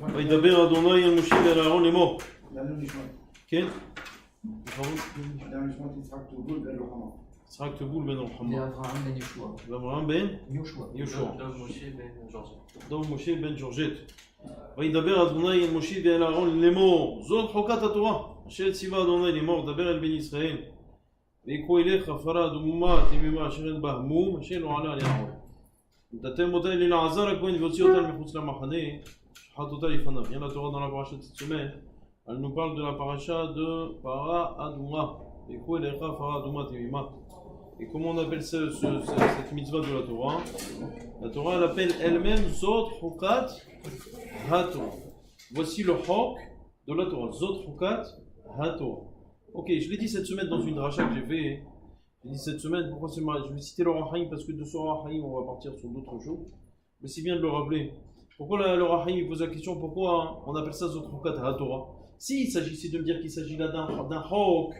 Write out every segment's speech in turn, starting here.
וידבר אדוני אל משה ואל אהרון לאמור. כן? יצחק טובול בן רוחמה. ואברהם בן יהושע. דוב משה בן ג'ורג'ט. וידבר אדוני אל משה ואל אהרון לאמור. זאת חוקת התורה אשר ציווה אדוני לאמור, דבר אל בני ישראל. ויקחו אליך עפרה אדומה תמימה אשר אין בה המום אשר לא עלה על אהרון. ונתתם אותה אל אלעזר הכהן והוציא אותה מחוץ למחנה, שחט אותה לפניו. Bien la Torah dans la paracha de cette semaine, elle nous parle de la paracha de Para Adouma. ויקחו אליך עפרה אדומה תמימה. Et comment on appelle cette mitzvah de la Torah? La Torah elle appelle elle-même Zot Chokat HaTorah. Voici le Chok de la Torah. Zot Chokat HaTorah. Ok, je l'ai dit cette semaine dans une dracha que j'ai fait. J'ai dit cette semaine, pourquoi c'est mal? Je vais citer le Rahaïm parce que de ce Rahaïm on va partir sur d'autres choses. Mais c'est bien de le rappeler. Pourquoi le Rahaïm pose la question, pourquoi on appelle ça Zot Chokat HaTorah? Si il s'agissait de me dire qu'il s'agit là d'un Chok,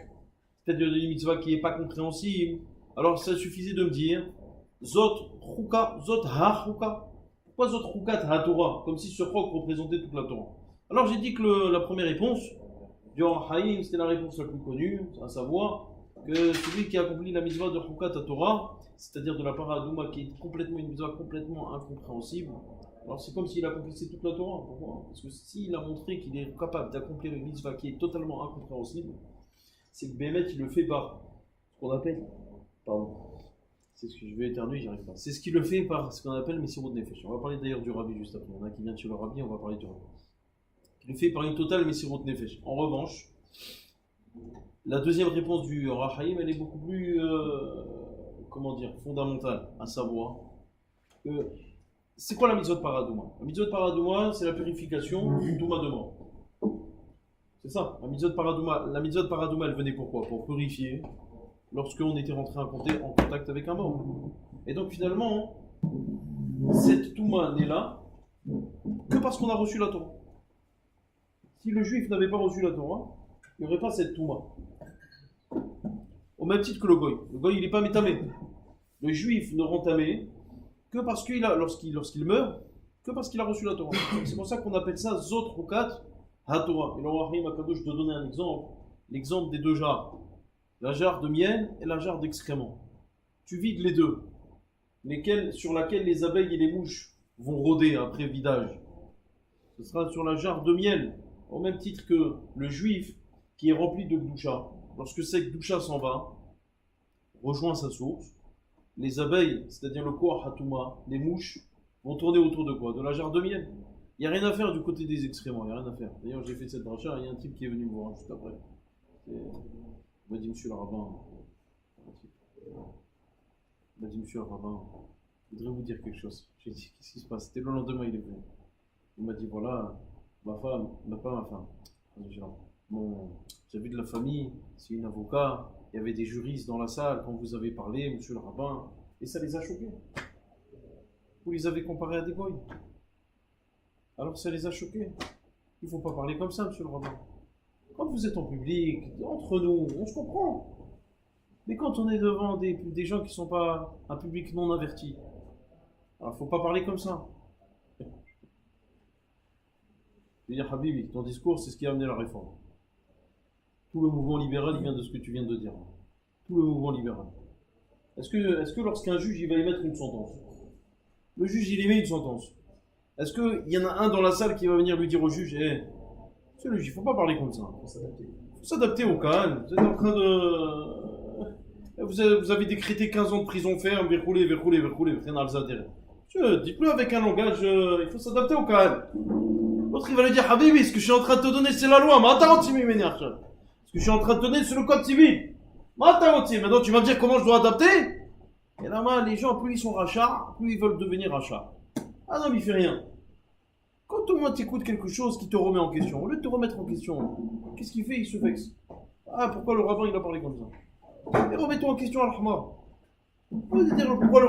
c'est-à-dire d'une mitzvah qui n'est pas compréhensible, alors ça suffisait de me dire Zot Chokat, Zot HaChokat. Pourquoi Zot Chokat HaTorah? Comme si ce Chok représentait toute la Torah. Alors j'ai dit que la première réponse du Rahaïm, c'était la réponse la plus connue, à savoir que celui qui accomplit la mitzvah de Chokat HaTorah, c'est-à-dire de la Para Adouma, qui est complètement une mitzvah complètement incompréhensible, alors c'est comme s'il accomplissait toute la Torah. Pourquoi? Parce que s'il a montré qu'il est capable d'accomplir une mitzvah qui est totalement incompréhensible, c'est que Bémet il le fait par ce qu'on appelle, pardon, c'est ce que je vais éternuer, j'y arrive pas. C'est ce qu'il le fait par ce qu'on appelle Messirut Nefesh. On va parler d'ailleurs du Rabbi juste après. Il y en a qui viennent sur le Rabbi, on va parler du Rabbi. Il le fait par une totale Messirut Nefesh. En revanche, la deuxième réponse du Rahaïm, elle est beaucoup plus, fondamentale, à savoir que c'est quoi la mitzvah de Para Adouma? La mitzvah de Para Adouma, c'est la purification du Douma de mort. C'est ça, la mitzvah de Para Adouma, elle venait pourquoi? Pour purifier lorsqu'on était rentré en contact avec un mort. Et donc finalement, cette Touma n'est là que parce qu'on a reçu la Torah. Si le juif n'avait pas reçu la Torah, il n'y aurait pas cette Touma. Au même titre que le Goy. Le Goy, il n'est pas métamé. Le juif ne rend tamé que parce qu'il a, lorsqu'il meurt, que parce qu'il a reçu la Torah. C'est pour ça qu'on appelle ça Zot Chokat HaTorah. Et le Rahaïm Akadosh te donner un exemple, l'exemple des deux jarres. La jarre de miel et la jarre d'excréments. Tu vides les deux, sur laquelle les abeilles et les mouches vont rôder après vidage. Ce sera sur la jarre de miel, au même titre que le juif qui est rempli de Gdusha. Lorsque cette Gdusha s'en va, rejoint sa source, les abeilles, c'est-à-dire le Koach Hatouma, les mouches, vont tourner autour de quoi? De la jarre de miel. Il n'y a rien à faire du côté des excréments, il n'y a rien à faire. D'ailleurs, j'ai fait cette dracha, il y a un type qui est venu me voir juste après. Il m'a dit, monsieur le rabbin, je voudrais vous dire quelque chose. J'ai dit, qu'est-ce qui se passe? C'était le lendemain, il est venu. Il m'a dit, voilà, j'ai vu de la famille, c'est une avocat, il y avait des juristes dans la salle quand vous avez parlé, monsieur le rabbin, et ça les a choqués. Vous les avez comparés à des goy. Alors ça les a choqués. Il ne faut pas parler comme ça, monsieur le rabbin. Quand vous êtes en public, entre nous, on se comprend. Mais quand on est devant des gens qui ne sont pas un public non averti, alors il ne faut pas parler comme ça. Je veux dire, Habibi, ton discours, c'est ce qui a amené la réforme. Tout le mouvement libéral, il vient de ce que tu viens de dire. Tout le mouvement libéral. Est-ce que lorsqu'un juge, il va émettre une sentence, le juge, il émet une sentence, est-ce qu'il y en a un dans la salle qui va venir lui dire au juge, monsieur le juge, il ne faut pas parler comme ça. Il faut s'adapter au calme. Vous êtes en train de... Vous avez décrété 15 ans de prison ferme, verroulé, rien à l'zadérer. Monsieur, dites-le avec un langage, il faut s'adapter au calme. L'autre, il va lui dire, Habibi, ce que je suis en train de te donner, c'est la loi. Ce que je suis en train de te donner, c'est le code civil. Maintenant, tu vas me dire comment je dois adapter? Et là, les gens, plus ils sont rachats, plus ils veulent devenir rachats. Ah non, mais il fait rien. Quand au moins tu écoutes quelque chose qui te remet en question, au lieu de te remettre en question, qu'est-ce qu'il fait? Il se vexe. Ah, pourquoi le rabbin il a parlé comme ça? Et remets-toi en question, Al-Rahma. Pourquoi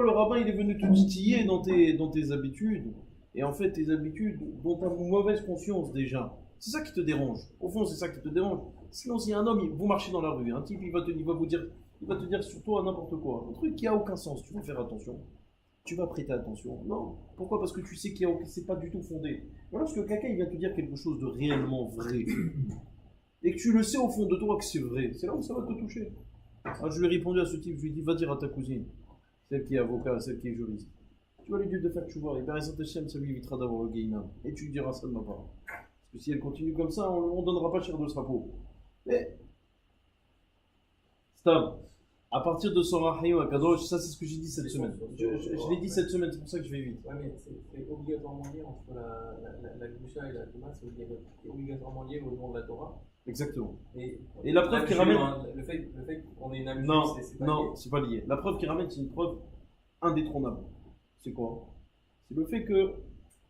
le rabbin il est venu te titiller dans tes habitudes? Et en fait, tes habitudes dont tu as une mauvaise conscience déjà. C'est ça qui te dérange. Au fond, c'est ça qui te dérange. Sinon, si un homme, vous marchez dans la rue, un type, il va te dire sur toi n'importe quoi. Un truc qui a aucun sens, tu vas faire attention. tu vas prêter attention. Non. Pourquoi? Parce que tu sais que c'est pas du tout fondé. Mais lorsque quelqu'un il vient te dire quelque chose de réellement vrai, et que tu le sais au fond de toi que c'est vrai, c'est là où ça va te toucher. Alors, je lui ai répondu à ce type, je lui ai dit, va dire à ta cousine, celle qui est avocat, celle qui est juriste. Tu vas lui dire de faire tchouva, et bien ça lui évitera d'avoir le gainam. Et tu lui diras ça de ma part. Parce que si elle continue comme ça, on ne donnera pas cher de ce rapport. Mais, stop. À partir de son rahim à Kadosh, ça c'est ce que j'ai dit cette semaine. Je l'ai dit cette semaine, c'est pour ça que je vais vite. Ouais, mais c'est obligatoirement lié entre la Gdusha et la Touma, c'est obligatoirement lié au nom de la Torah. Exactement. Et la preuve qui ramène. Le fait qu'on ait une amie, non, c'est pas lié. La preuve qui ramène, c'est une preuve indétrônable. C'est quoi? C'est le fait que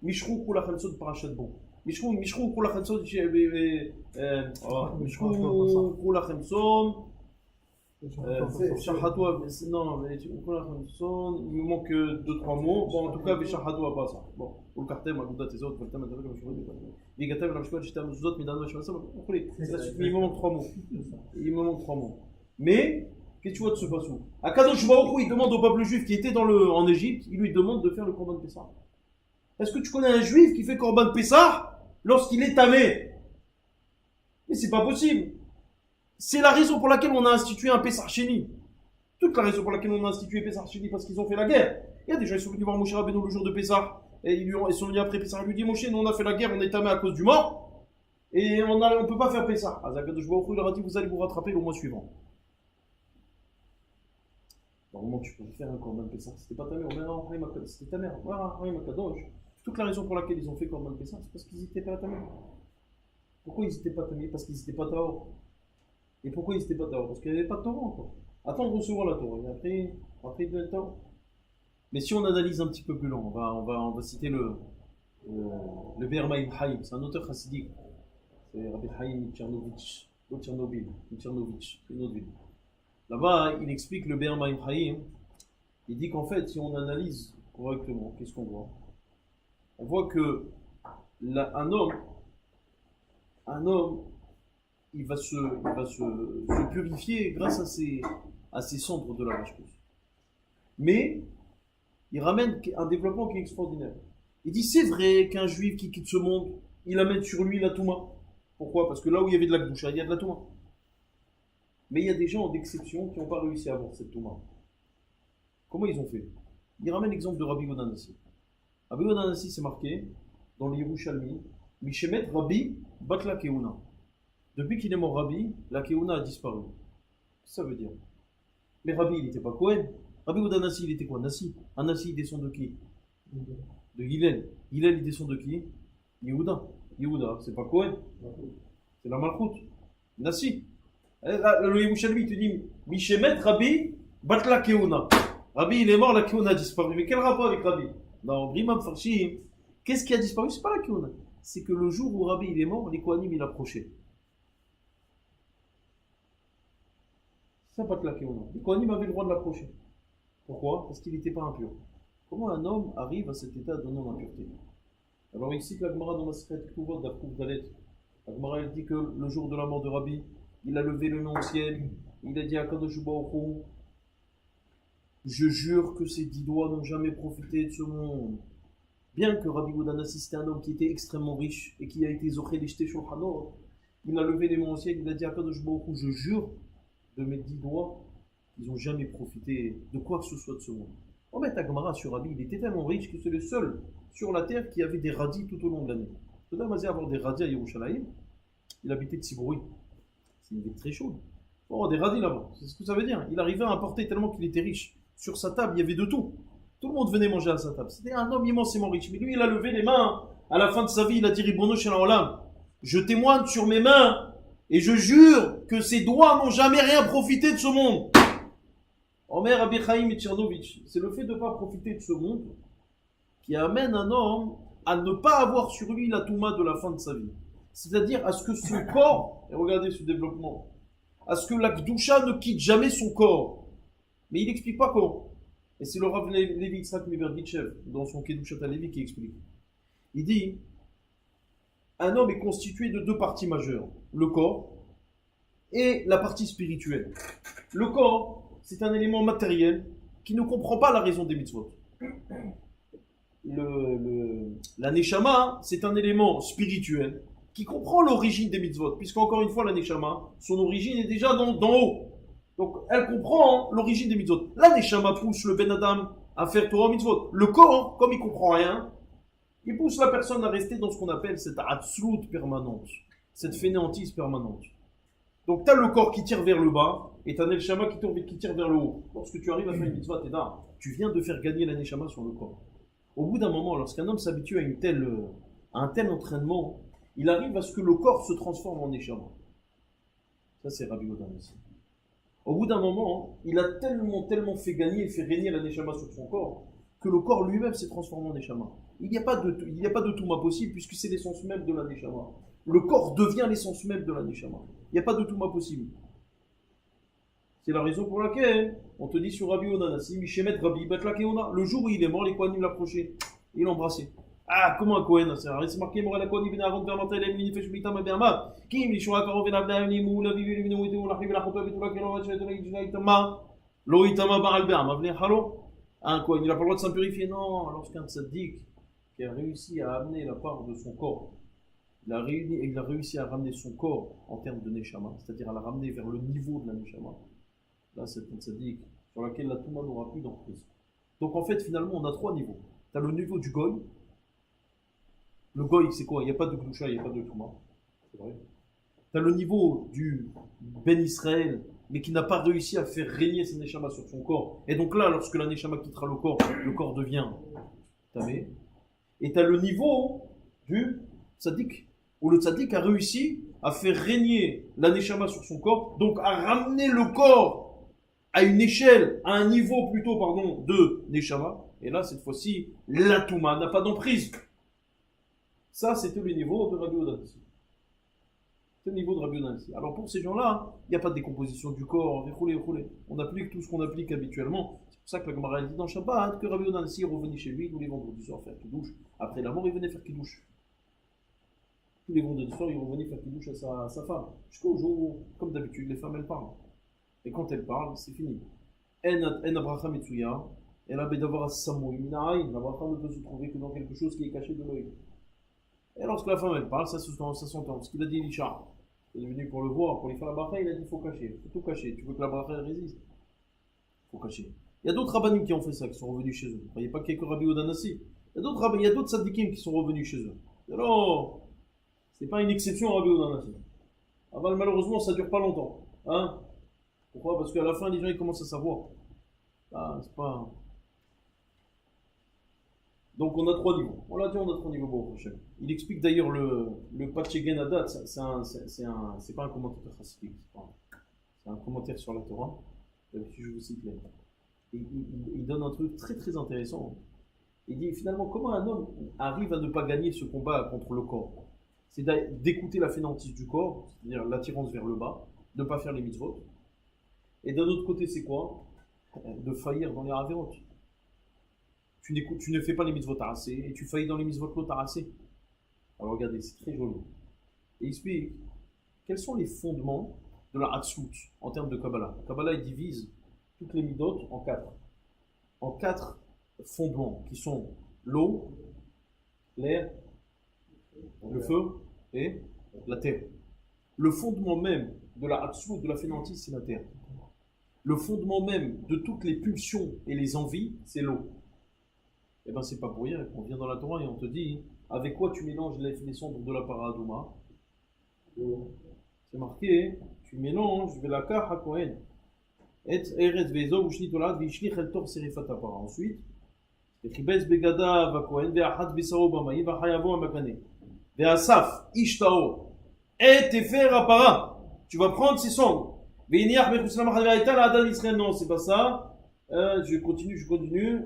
Mishrou Kula Khamsod Parashat Bon. Mishrou Kula Khamsod. Mishrou Kula Khamsod. Shahatoua, non, il me manque 2-3 mots. Bon, en tout cas, Shahatoua pas ça. Bon, ou le cartel, Magouda, tes autres, Volta, Madame, comme je vous dis. Vigata, la Mishwa, j'étais à nos autres, Midano, je sais pas, il me manque 3 mots. Il me manque 3 mots. Mais, qu'est-ce que tu vois de ce passou? Akadosh Baruch Hu, il demande au peuple juif qui était en Égypte, il lui demande de faire le Korban Pessah. Est-ce que tu connais un juif qui fait Korban Pessah lorsqu'il est tamé? Mais c'est pas possible. C'est la raison pour laquelle on a institué un Pessah Sheni. Toute la raison pour laquelle on a institué Pessah Sheni, parce qu'ils ont fait la guerre. Il y a des gens qui sont venus voir Moshe Rabbeinu le jour de Pessah, et ils sont venus après Pessah, ils lui disent Moshe, nous on a fait la guerre, on est tamé à cause du mort, et on ne peut pas faire Pessah. Akadosh Baruch Hu leur a dit, vous allez vous rattraper le mois suivant. Normalement, tu peux faire un Korban Pessah. C'était pas ta mère, c'était ta mère. Toute la raison pour laquelle ils ont fait Korban Pessah, c'est parce qu'ils n'étaient pas ta mère. Pourquoi ils n'étaient pas ta mère? Parce qu'ils n'étaient pas Taor. Et pourquoi ils n'étaient pas Taor? Parce qu'il n'y avait pas de Torah encore. Attends de recevoir la Torah. Et après ils deviennent Taor. Mais si on analyse un petit peu plus loin, on va citer le Be'er Maim Haïm. C'est un auteur chassidique. C'est Rabbi Haïm Tchernovitch. Tchernovitch, une autre ville. Là-bas, il explique le Be'er Maim Haïm. Il dit qu'en fait, si on analyse correctement, qu'est-ce qu'on voit? On voit que un homme, il va se purifier grâce à ses cendres de la vache rousse. Mais, il ramène un développement qui est extraordinaire. Il dit, c'est vrai qu'un juif qui quitte ce monde, il amène sur lui la Touma. Pourquoi? Parce que là où il y avait de la Gdusha, il y a de la Touma. Mais il y a des gens d'exception qui n'ont pas réussi à avoir cette Touma. Comment ils ont fait? Il ramène l'exemple de Rabbi Yehuda Hanassi. Rabbi Yehuda Hanassi, c'est marqué dans le Yerushalmi, Mishemet Rabbi Batla Keuna. Depuis qu'il est mort Rabbi, la Keuna a disparu. Qu'est-ce que ça veut dire? Mais Rabbi, il n'était pas Kohen. Rabbi Yehuda Hanassi, il était quoi? Nassi. Un Nassi, il descend de qui? De Hillel. Hillel, il descend de qui? Yehuda. Yehuda, c'est pas Kohen. C'est la Malchut. Nassi. Le Yerushalmi te dit Mishemet Rabbi Batla Keuna. Rabbi, il est mort, la Keuna a disparu. Mais quel rapport avec Rabbi? Dans Brimam Farshim, qu'est-ce qui a disparu? C'est pas la Keuna. C'est que le jour où Rabbi il est mort, les Kohanim il approchait. Ça pas de la Keuna. Les Kohanim avaient le droit de l'approcher. Pourquoi? Parce qu'il n'était pas impur. Comment un homme arrive à cet état de non-impureté? Alors il cite la Gemara dans la Masechet Ketuvot d'Apouf Dalet. La Gemara elle dit que le jour de la mort de Rabbi, il a levé le nom au ciel, il a dit à Kadosh Baruch Hu, je jure que ces 10 doigts n'ont jamais profité de ce monde. Bien que Rabbi Yehuda Hanassi c'était un homme qui était extrêmement riche et qui a été zoché les Shte Shulchanot, il a levé les mains au ciel, il a dit à Kadosh Baruch Hu, je jure de mes 10 doigts, ils n'ont jamais profité de quoi que ce soit de ce monde. En fait, Agmara sur Rabbi, il était tellement riche que c'est le seul sur la terre qui avait des radis tout au long de l'année. Il a avoir des radis à Yerushalayim, il habitait Tzibouri. C'est une ville très chaude. Oh, des radis là-bas, c'est ce que ça veut dire. Il arrivait à importer tellement qu'il était riche. Sur sa table, il y avait de tout. Tout le monde venait manger à sa table. C'était un homme immensément riche. Mais lui, il a levé les mains. À la fin de sa vie, il a dit Ribono Shel Haolam, je témoigne sur mes mains et je jure que ses doigts n'ont jamais rien profité de ce monde. Omer Rabbi Chaim Tchernovitch, c'est le fait de ne pas profiter de ce monde qui amène un homme à ne pas avoir sur lui la Touma de la fin de sa vie. C'est-à-dire à ce que son corps, et regardez ce développement, à ce que la Gdusha ne quitte jamais son corps. Mais il n'explique pas comment. Et c'est le Rav Levi Yitzhak Meberdichev, dans son Kedushat Levi, qui explique. Il dit, un homme est constitué de 2 parties majeures, le corps et la partie spirituelle. Le corps, c'est un élément matériel qui ne comprend pas la raison des mitzvot. la Neshama, c'est un élément spirituel qui comprend l'origine des mitzvot, puisqu'encore une fois, la Neshama, son origine est déjà d'en haut. Donc, elle comprend l'origine des mitzvot. La Neshama pousse le Ben Adam à faire Torah mitzvot. Le corps, comme il comprend rien, il pousse la personne à rester dans ce qu'on appelle cette atzlut permanente, cette fainéantise permanente. Donc, tu as le corps qui tire vers le bas, et tu as Neshama qui tire vers le haut. Lorsque tu arrives à faire une mitzvah, tu viens de faire gagner la Neshama sur le corps. Au bout d'un moment, lorsqu'un homme s'habitue à un tel entraînement, il arrive à ce que le corps se transforme en Neshama. Ça, c'est Rabbi Odan ici. Au bout d'un moment, il a tellement fait gagner et fait régner la Neshama sur son corps, que le corps lui-même s'est transformé en Neshama. Il n'y a pas de Touma possible, puisque c'est l'essence même de la Neshama. Le corps devient l'essence même de la Neshama. Il n'y a pas de Touma possible. C'est la raison pour laquelle on te dit sur Rabbi Onan, le jour où il est mort, les Kohanim l'approchaient. Il l'embrassait. Ah, comment un Kohen? C'est marqué, Morel la Kohanim, Aaron, Bermantel, Emini, Feshmitam, Berma. Kim, Lishua, Karo, Venavna, Emimou, la Vivi, Lemino, Edo, la Rive, la Choto, Betula, Kero, Vachetula, Itama, Loritama, Baral, Berma. Venez, hallo? Un Kohen, il n'a pas le droit de s'impurifier. Non, lorsqu'un tzaddik qui a réussi à amener la part de son corps, il a réussi à ramener son corps en termes de Neshama, c'est-à-dire à la ramener vers le niveau de la Neshama. Là, c'est un tzaddik sur laquelle la Touma n'aura plus d'emprise. Donc en fait, finalement, on a trois niveaux. Tu as le niveau du Goy. Le Goy, c'est quoi? Il n'y a pas de Gdusha, il n'y a pas de Touma. C'est vrai. Tu as le niveau du Ben Israël, mais qui n'a pas réussi à faire régner sa Neshama sur son corps. Et donc là, lorsque la Neshama quittera le corps devient Tamé. Et tu as le niveau du Tzaddik, où le Tzaddik a réussi à faire régner la Neshama sur son corps, donc à ramener le corps à une échelle, à un niveau plutôt, de Neshama. Et là, cette fois-ci, la Touma n'a pas d'emprise. Ça, c'était le niveau de Rabbi Odan ici. C'est le niveau de Rabbi Odan ici. Alors pour ces gens-là, il n'y a pas de décomposition du corps, on applique tout ce qu'on applique habituellement. C'est pour ça que la Gemara dit dans Shabbat que Rabbi Odan ici revenait chez lui tous les vendredis soirs faire Kiddush. Après la mort, il venait faire Kiddush. Tous les vendredis soirs, il revenait faire Kiddush à sa femme. Jusqu'au jour où, comme d'habitude, les femmes, elles parlent. Et quand elles parlent, c'est fini. En abracha metsuya, et la bedavar samoui minaïn, l'abracha ne peut se trouver que dans quelque chose qui est caché de l'œil. Et lorsque la femme, elle parle, ça s'entend. Ce qu'il a dit Elisha, il est venu pour le voir, pour lui faire la bracha, il a dit il faut cacher, il faut tout cacher. Tu veux que la bracha résiste? Il faut cacher. Il y a d'autres rabbinim qui ont fait ça, qui sont revenus chez eux. Il n'y a pas que Rabbi Odan Assi. Il y a d'autres tzadikim qui sont revenus chez eux. Alors, c'est pas une exception à Rabbi Odan Assi. Avant, malheureusement, ça ne dure pas longtemps. Hein? Pourquoi? Parce qu'à la fin, les gens ils commencent à savoir. Ah, c'est pas. Donc on a trois niveaux. On l'a dit, on a trois niveaux. Bon, il explique d'ailleurs le Patchegen Adat, c'est pas un commentaire chassidique, c'est un commentaire sur la Torah. D'habitude, je vous cite il donne un truc très très intéressant. Il dit finalement comment un homme arrive à ne pas gagner ce combat contre le corps. C'est d'écouter la fainéantise du corps, c'est-à-dire l'attirance vers le bas, de ne pas faire les mitzvot. Et d'un autre côté, c'est quoi? De faillir dans les avérotes. Tu ne fais pas les mitzvot assez et tu faillis dans les mitzvot l'autre assez. Alors regardez, c'est très joli. Et il explique quels sont les fondements de la Hatzlut en termes de Kabbalah. La Kabbalah il divise toutes les midot en quatre. En quatre fondements qui sont l'eau, l'air, le feu et la terre. Le fondement même de la Hatzlut, de la fainéantise, c'est la terre. Le fondement même de toutes les pulsions et les envies, c'est l'eau. Eh bien, c'est pas pour rien qu'on vient dans la Torah et on te dit avec quoi tu mélanges les cendres de la paradouma. C'est marqué, tu mélanges velakar hakohen. Et eretz vezo ushnitolat vishlich el tor serifat apara. Ensuite, echibes begada vakohen ve'achat bisao b'mayim v'chayavo amakane ve'asaf ishtao et tefer apara. Tu vas prendre ces cendres. Ve'iniach mechuslam chadve'aita la'adam Israël. Non, c'est pas ça. Je continue.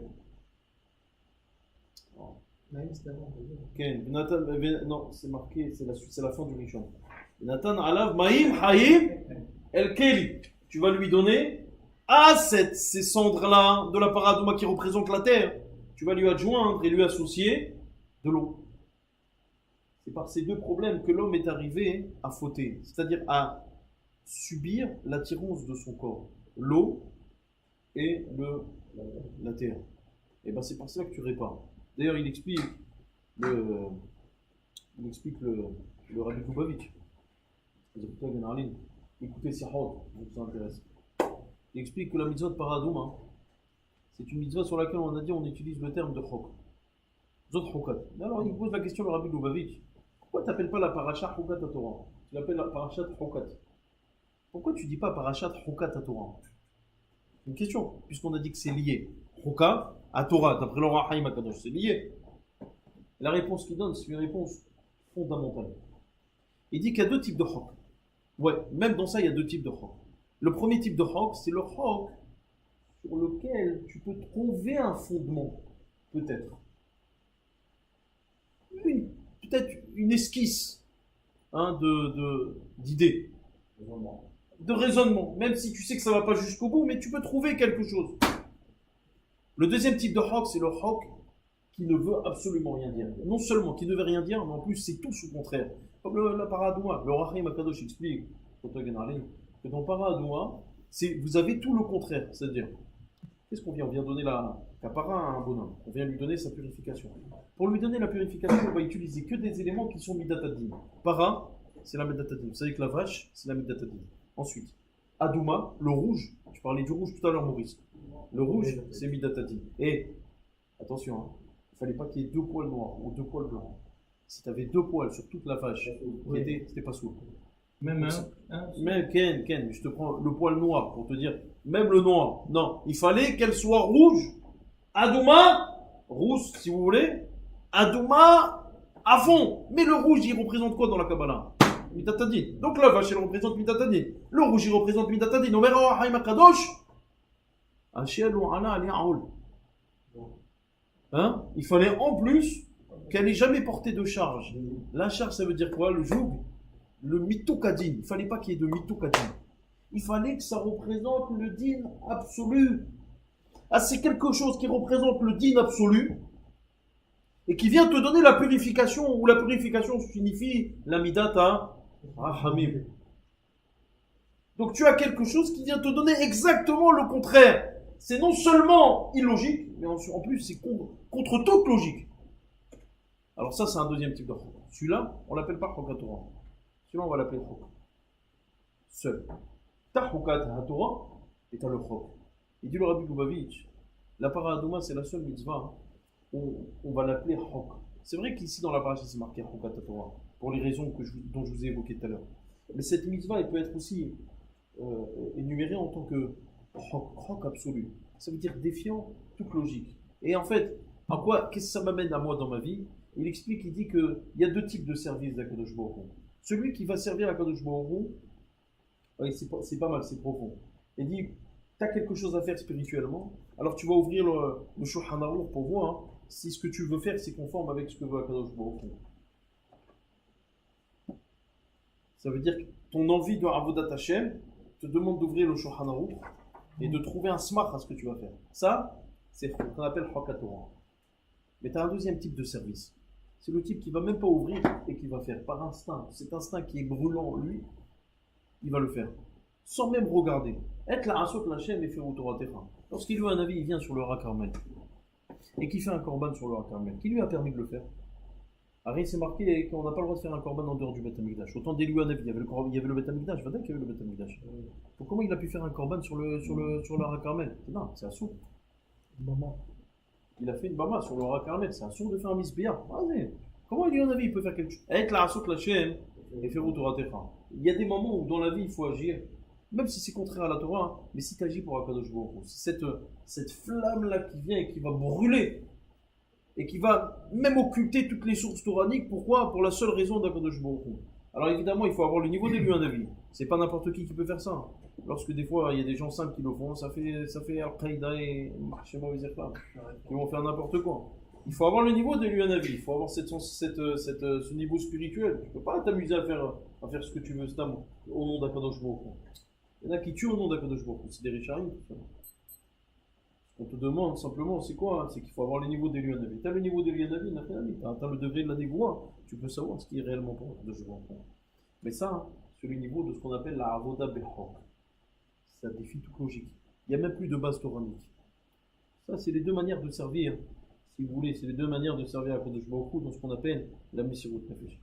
Non, c'est marqué, c'est la suite, c'est la fin du Rishon. Nathan alav maïm haïm el keli. Tu vas lui donner à ces cendres-là de la paradouma qui représente la terre. Tu vas lui adjoindre et lui associer de l'eau. C'est par ces deux problèmes que l'homme est arrivé à fauter, c'est-à-dire à subir l'attirance de son corps, l'eau et la terre. Et ben c'est par ça que tu répares. D'ailleurs, le Rabbi Lubavitch. Écoutez Sihod, ça intéresse. Il explique que la mitzvah de Paradouma, c'est une mitzvah sur laquelle on a dit on utilise le terme de chok. Zot chokat. Alors il pose la question au Rabbi Lubavitch. Pourquoi tu n'appelles pas la paracha chokat à Torah? Tu l'appelles la paracha chokat. Pourquoi tu ne dis pas parachat chokat à Torah? Une question, puisqu'on a dit que c'est lié. Chokat à Torah, d'après le Rav Chaim Akadosh, c'est lié. La réponse qu'il donne, c'est une réponse fondamentale. Il dit qu'il y a deux types de chok. Ouais, même dans ça, il y a deux types de chok. Le premier type de chok, c'est le chok sur lequel tu peux trouver un fondement, peut-être. Peut-être une esquisse d'idée, de raisonnement, même si tu sais que ça ne va pas jusqu'au bout, mais tu peux trouver quelque chose. Le deuxième type de chok, c'est le chok qui ne veut absolument rien dire. Non seulement qui ne veut rien dire, mais en plus c'est tout ce contraire. Comme la paradouma, le Rav Chaim Akadosh explique que dans paradouma, vous avez tout le contraire, c'est-à-dire, qu'est-ce qu'on vient? On vient donner la para à un bonhomme, on vient lui donner sa purification. Pour lui donner la purification, on va utiliser que des éléments qui sont midatadin. Para, c'est la midatadin. Vous savez que la vache, c'est la midatadin. Ensuite, adouma, le rouge, tu parlais du rouge tout à l'heure, Maurice. Le rouge, c'est midatadin. Et, attention, il ne fallait pas qu'il y ait deux poils noirs ou deux poils blancs. Si tu avais deux poils sur toute la vache, c'était pas sourd. Même Même Ken, je te prends le poil noir pour te dire, même le noir, non, il fallait qu'elle soit rouge, adouma, rousse si vous voulez, adouma à fond. Mais le rouge, il représente quoi dans la Kabbalah? Midatadin. Donc la vache, elle représente Midatadin. Le rouge, il représente Midatadin. Omer Rav Chaim Akadosh, Hachel ou Ala Aliaoul. Il fallait en plus qu'elle n'ait jamais porté de charge. La charge, ça veut dire quoi? Le joug, le mitokadin. Il ne fallait pas qu'il y ait de mitokadin. Il fallait que ça représente le din absolu. Ah, c'est quelque chose qui représente le din absolu et qui vient te donner la purification, ou la purification signifie la midata rahamim. Donc tu as quelque chose qui vient te donner exactement le contraire. C'est non seulement illogique, mais en plus c'est contre toute logique. Alors ça, c'est un deuxième type de chok. Celui-là, on l'appelle pas chokat Torah. Celui-là, on va l'appeler chok. Seul. T'as chokat Torah et t'as le chok. Il dit le Rabbi Lubavitch, la paradouma, c'est la seule mitzvah où on va l'appeler chok. C'est vrai qu'ici dans la paracha, c'est marqué chokat Torah, pour les raisons dont je vous ai évoquées tout à l'heure. Mais cette mitzvah, elle peut être aussi énumérée en tant que chok absolu. Ça veut dire défiant toute logique. Et en fait, qu'est-ce que ça m'amène à moi dans ma vie? Il explique, il dit qu'il y a deux types de services d'Akadosh Baruch Hu. Celui qui va servir Akadosh Baruch Hu, c'est pas mal, c'est profond. Il dit, tu as quelque chose à faire spirituellement, alors tu vas ouvrir le Shulchan Aruch pour voir si ce que tu veux faire, c'est conforme avec ce que veut Akadosh Baruch Hu. Ça veut dire que ton envie de Avodat Hashem te demande d'ouvrir le Shulchan Aruch et de trouver un smart à ce que tu vas faire. Ça, c'est ce qu'on appelle Chokat Torah. Mais tu as un deuxième type de service. C'est le type qui ne va même pas ouvrir et qui va faire par instinct. Cet instinct qui est brûlant, lui, il va le faire. Sans même regarder. Être la asot lachem et faire Torah Techa. Lorsqu'il lui a un avis, il vient sur le Hara Carmel. Et qui fait un korban sur le Hara Carmel. Qui lui a permis de le faire? Ari, c'est marqué qu'on n'a pas le droit de faire un korban en dehors du Beth Amikdash. Autant d'élu un avis. Il y avait le Beth Amikdash. Vadek qu'il y avait le Beth Amikdash. Donc comment il a pu faire un korban sur le Hara Carmel? Non, c'est un sourd. Maman. Il a fait une bama sur le Hara Carmel, c'est un sourd de faire un misbéa. Vas-y. Comment il y a un avis, il peut faire quelque chose? Être la asot la chaîne et faire Torah Techa. Il y a des moments où dans la vie il faut agir, même si c'est contraire à la Torah, mais si tu agis pour Akadosh Baruch Hu, c'est cette flamme-là qui vient et qui va brûler et qui va même occulter toutes les sources toraniques. Pourquoi? Pour la seule raison d'Akadosh Baruch Hu. Alors évidemment, il faut avoir le niveau d'élu un avis. C'est pas n'importe qui peut faire ça. Lorsque des fois, il y a des gens simples qui le font, ça fait Al-Qaïda et Mahshema Wizerfa, qui vont faire n'importe quoi. Il faut avoir le niveau d'élu un avis. Il faut avoir ce niveau spirituel. Tu ne peux pas t'amuser à faire ce que tu veux, Stam, au nom d'Akadosh Baruch Hu. Il y en a qui tuent au nom d'Akadosh Baruch Hu. C'est des richarim, tout ça. Ce qu'on te demande simplement, c'est quoi? C'est qu'il faut avoir le niveau d'élu un avis. Tu as le niveau d'élu un avis, tu as le degré de la névoie. Tu peux savoir ce qui est réellement pour Akadosh Baruch Hu. Mais ça, c'est le niveau de ce qu'on appelle la avoda bechok. Ça défie toute logique. Il n'y a même plus de base toranique. Ça, c'est les deux manières de servir, si vous voulez, c'est les deux manières de servir à Kadosh Baruch Hu dans ce qu'on appelle la Messirut Nefesh.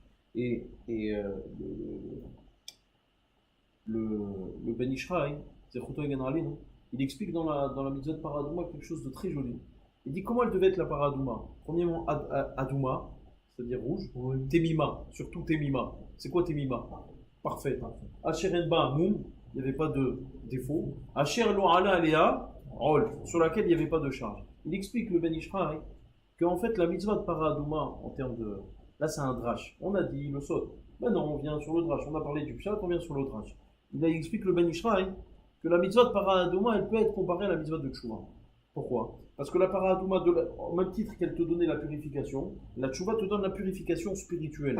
Le Ben Ishraï, c'est Chouto Egan Rali, non? Il explique dans la mitzvah de Paradouma quelque chose de très joli. Il dit comment elle devait être la Paradouma. Premièrement, Adouma, c'est-à-dire rouge. Oui. Temima, surtout Temima. C'est quoi Temima? Parfait. Asher Enba Moum, il n'y avait pas de défaut. Asher Lo Ala Alea, Rol, sur laquelle il n'y avait pas de charge. Il explique le Ben Ishraï qu'en fait la mitzvah de Paradouma, en termes de. Là, c'est un drash. On a dit le saut. Maintenant, on vient sur le drash. On a parlé du pshat, on vient sur le drash. Il explique le Ben Ishraï que la mitzvah de Paradouma, elle peut être comparée à la mitzvah de Tchouva. Pourquoi? Parce que la Paradouma, au même titre qu'elle te donnait la purification, la Tchouva te donne la purification spirituelle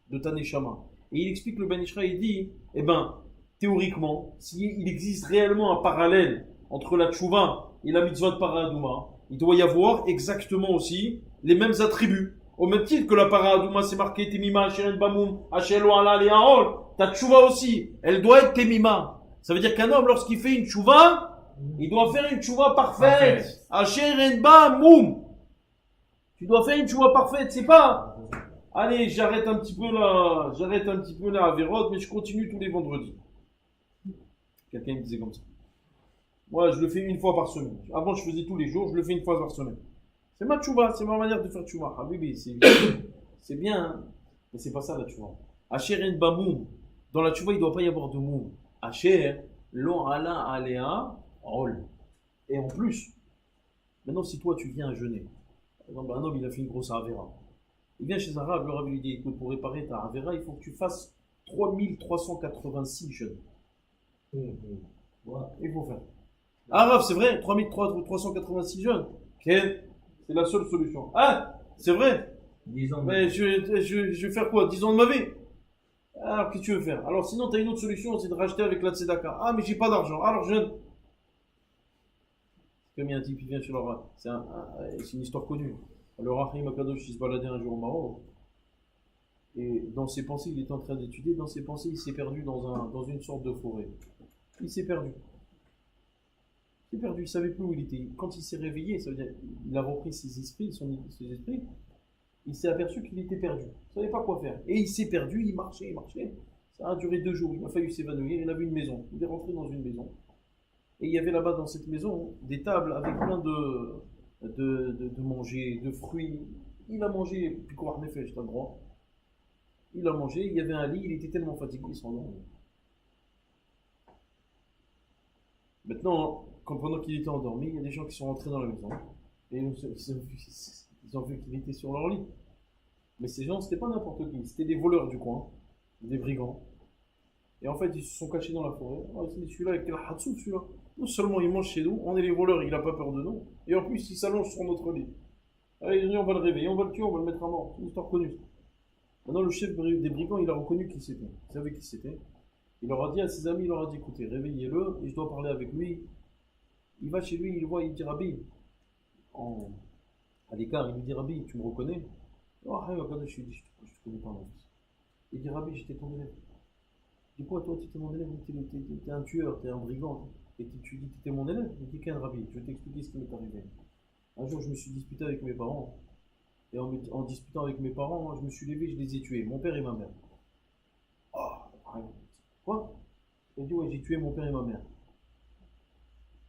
de ta Neshama. Et il explique le Ben Ishraï, il dit, eh ben, théoriquement, s'il existe réellement un parallèle entre la Tchouva et la mitzvah de Paradouma, il doit y avoir exactement aussi les mêmes attributs. Au même titre que la Paradouma, c'est marqué Temima, Asher Bamoum, Asher Lo Ala Alea Rol, ta Tchouva aussi, elle doit être Temima. Ça veut dire qu'un homme, lorsqu'il fait une tchouva, il doit faire une tchouva parfaite. Asher Enba Moum. Tu dois faire une tchouva parfaite, c'est pas. Allez, j'arrête un petit peu là à Vérode, mais je continue tous les vendredis. Quelqu'un me disait comme ça. Moi, je le fais une fois par semaine. Avant, je faisais tous les jours, je le fais une fois par semaine. C'est ma tchouva, c'est ma manière de faire tchouva. Ah oui, c'est bien, hein. Mais c'est pas ça la tchouva. Asher Enba Moum. Dans la tchouva, il ne doit pas y avoir de moum. Asher, Lo Ala Alea, Rol. Et en plus, maintenant si toi tu viens à jeûner, par exemple un homme il a fait une grosse Avera, il vient chez un Rav, le Rav lui dit écoute, pour réparer ta Avera, il faut que tu fasses 3386 jeûnes. Voilà, il faut faire. Ah Rav, c'est vrai, 3386 jeûnes. C'est la seule solution. Ah, c'est vrai. 10 ans. Mais je vais faire quoi? 10 ans de ma vie? Alors, qu'est-ce que tu veux faire? Alors, sinon, tu as une autre solution, c'est de racheter avec la tzedaka. Ah, mais j'ai pas d'argent. Alors, je. Comme il y a un type qui vient chez leur. C'est une histoire connue. Le Rahim Akadosh, il se baladait un jour au Maroc. Et dans ses pensées, il était en train d'étudier. Dans ses pensées, il s'est perdu dans une sorte de forêt. Il s'est perdu. Il s'est perdu, il ne savait plus où il était. Quand il s'est réveillé, ça veut dire il a repris ses esprits. Il s'est aperçu qu'il était perdu. Il ne savait pas quoi faire. Et il s'est perdu, il marchait. Ça a duré 2 jours. Il a failli s'évanouir. Il avait une maison. Il est rentré dans une maison. Et il y avait là-bas dans cette maison des tables avec plein de manger, de fruits. Il a mangé, puis quoi, en effet, j'étais droit. Il a mangé, il y avait un lit, il était tellement fatigué, il s'est endormi. Maintenant, pendant qu'il était endormi, il y a des gens qui sont rentrés dans la maison. Et ils ont vu qu'il était sur leur lit. Mais ces gens, c'était pas n'importe qui, c'était des voleurs du coin, des brigands. Et en fait, ils se sont cachés dans la forêt. Ah, celui-là, avec quel hatsouf, celui-là. Non seulement il mange chez nous, on est les voleurs, il n'a pas peur de nous. Et en plus, il s'allonge sur notre lit. Allez, on va le réveiller, on va le tuer, on va le mettre à mort. C'est une histoire connue. Maintenant, le chef des brigands, il a reconnu qui c'était. Il savait qui c'était. Il leur a dit à ses amis, il leur a dit, écoutez, réveillez-le, et je dois parler avec lui. Il va chez lui, il le voit, il dit, Rabbi, à l'écart, il lui dit, Rabbi, tu me reconnais? Je lui dis, je te connais pas, mon fils. Il dit, Rabbi, j'étais ton élève. Je dis, quoi, toi, tu étais mon élève? T'es un tueur, t'es un brigand. Et tu dis que t'étais mon élève? Je dis, qu'un Rabbi, je vais t'expliquer ce qui m'est arrivé. Un jour, je me suis disputé avec mes parents. Et en disputant avec mes parents, je me suis levé, je les ai tués, mon père et ma mère. Oh, quoi? Il dit, ouais, j'ai tué mon père et ma mère.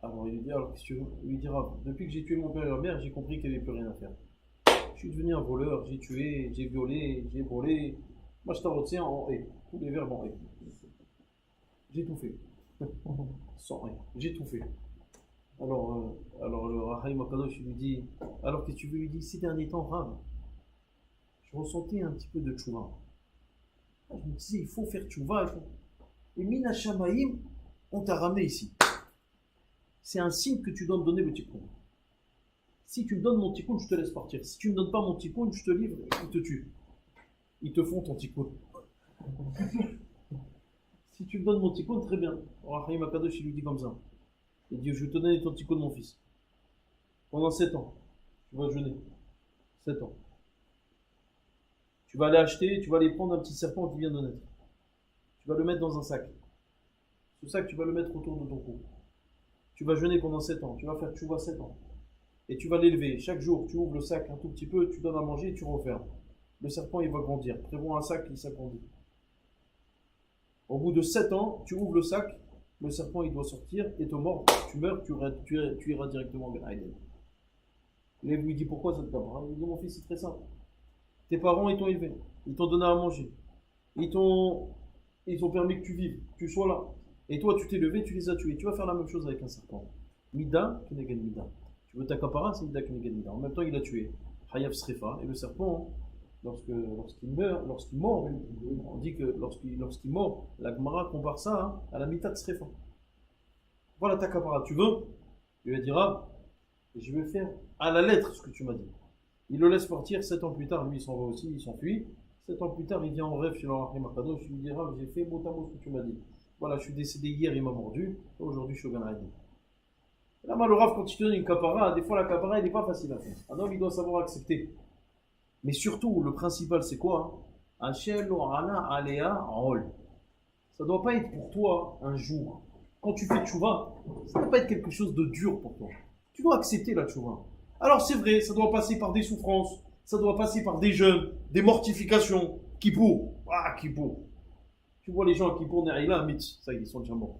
Alors il lui dit, alors qu'est-ce que tu veux? Il lui dira, depuis que j'ai tué mon père et ma mère, j'ai compris qu'il n'y avait plus rien à faire. Je suis devenu un voleur, j'ai tué, j'ai violé, j'ai volé. Moi je t'en retiens en haie, tous les verbes en haie. J'ai tout fait. Sans rien, j'ai tout fait. Alors le Rahim Akadosh lui dit, alors qu'est-ce que tu veux? Il lui dit, ces derniers temps, Rav, je ressentais un petit peu de tchouva. Je me disais, il faut faire tchouva. Et Mina Shamaïm, on t'a ramené ici. C'est un signe que tu dois me donner le tikkun. Si tu me donnes mon tikkun, je te laisse partir. Si tu ne me donnes pas mon tikkun, je te livre, ils te tuent. Ils te font ton tikkun. Si tu me donnes mon tikkun, très bien. Rahim Akadosh, il lui dit comme ça. Il dit, je vais te donner ton tikkun, mon fils. Pendant 7 ans, tu vas jeûner. 7 ans. Tu vas aller acheter, tu vas aller prendre un petit serpent qui vient de naître. Tu vas le mettre dans un sac. Ce sac, tu vas le mettre autour de ton cou. Tu vas jeûner pendant 7 ans. Tu vas faire tchouva 7 ans. et tu vas l'élever. Chaque jour, tu ouvres le sac un tout petit peu, tu donnes à manger et tu refermes. Le serpent, il va grandir. Prévois un sac qui s'agrandit. Au bout de 7 ans, tu ouvres le sac, le serpent, il doit sortir et te mordre. Tu meurs, tu iras directement à Ben Aïden. Il lui dit pourquoi ça te capara? Il dit mon fils, c'est très simple. Tes parents, ils t'ont élevé, ils t'ont donné à manger, ils t'ont permis que tu vives, que tu sois là. Et toi, tu t'es levé, tu les as tués. Tu vas faire la même chose avec un serpent. Mida, Kenegan Mida. Tu veux t'accaparer, c'est Mida, Kenegan Mida. En même temps, il a tué Hayaf Srefa. Et le serpent, lorsqu'il meurt, lorsqu'il mord, on dit que lorsqu'il mord, la Gemara compare ça à la Mita de Srefa. Voilà ta capara, tu veux? Il lui dira, je vais faire à la lettre ce que tu m'as dit. Il le laisse partir, 7 ans plus tard, lui il s'en va aussi, il s'enfuit. 7 ans plus tard, il vient en rêve chez le Rahim Akadosh, il lui dira, j'ai fait mot à mot ce que tu m'as dit. Voilà, je suis décédé hier, il m'a mordu, aujourd'hui je suis au Gan Eden. Là, le Rav, quand il te donne une capara, des fois la capara, elle n'est pas facile à faire. Un homme, il doit savoir accepter. Mais surtout, le principal, c'est quoi? Un shelo ana alea rol. Ça ne doit pas être pour toi un jour. Quand tu fais tchouva, ça ne doit pas être quelque chose de dur pour toi. Tu dois accepter la tchouva. Alors c'est vrai, ça doit passer par des souffrances, ça doit passer par des jeûnes, des mortifications. Kippour. Ah, Kippour. Tu vois les gens qui pour Nerila, Mitz, ça ils sont déjà morts.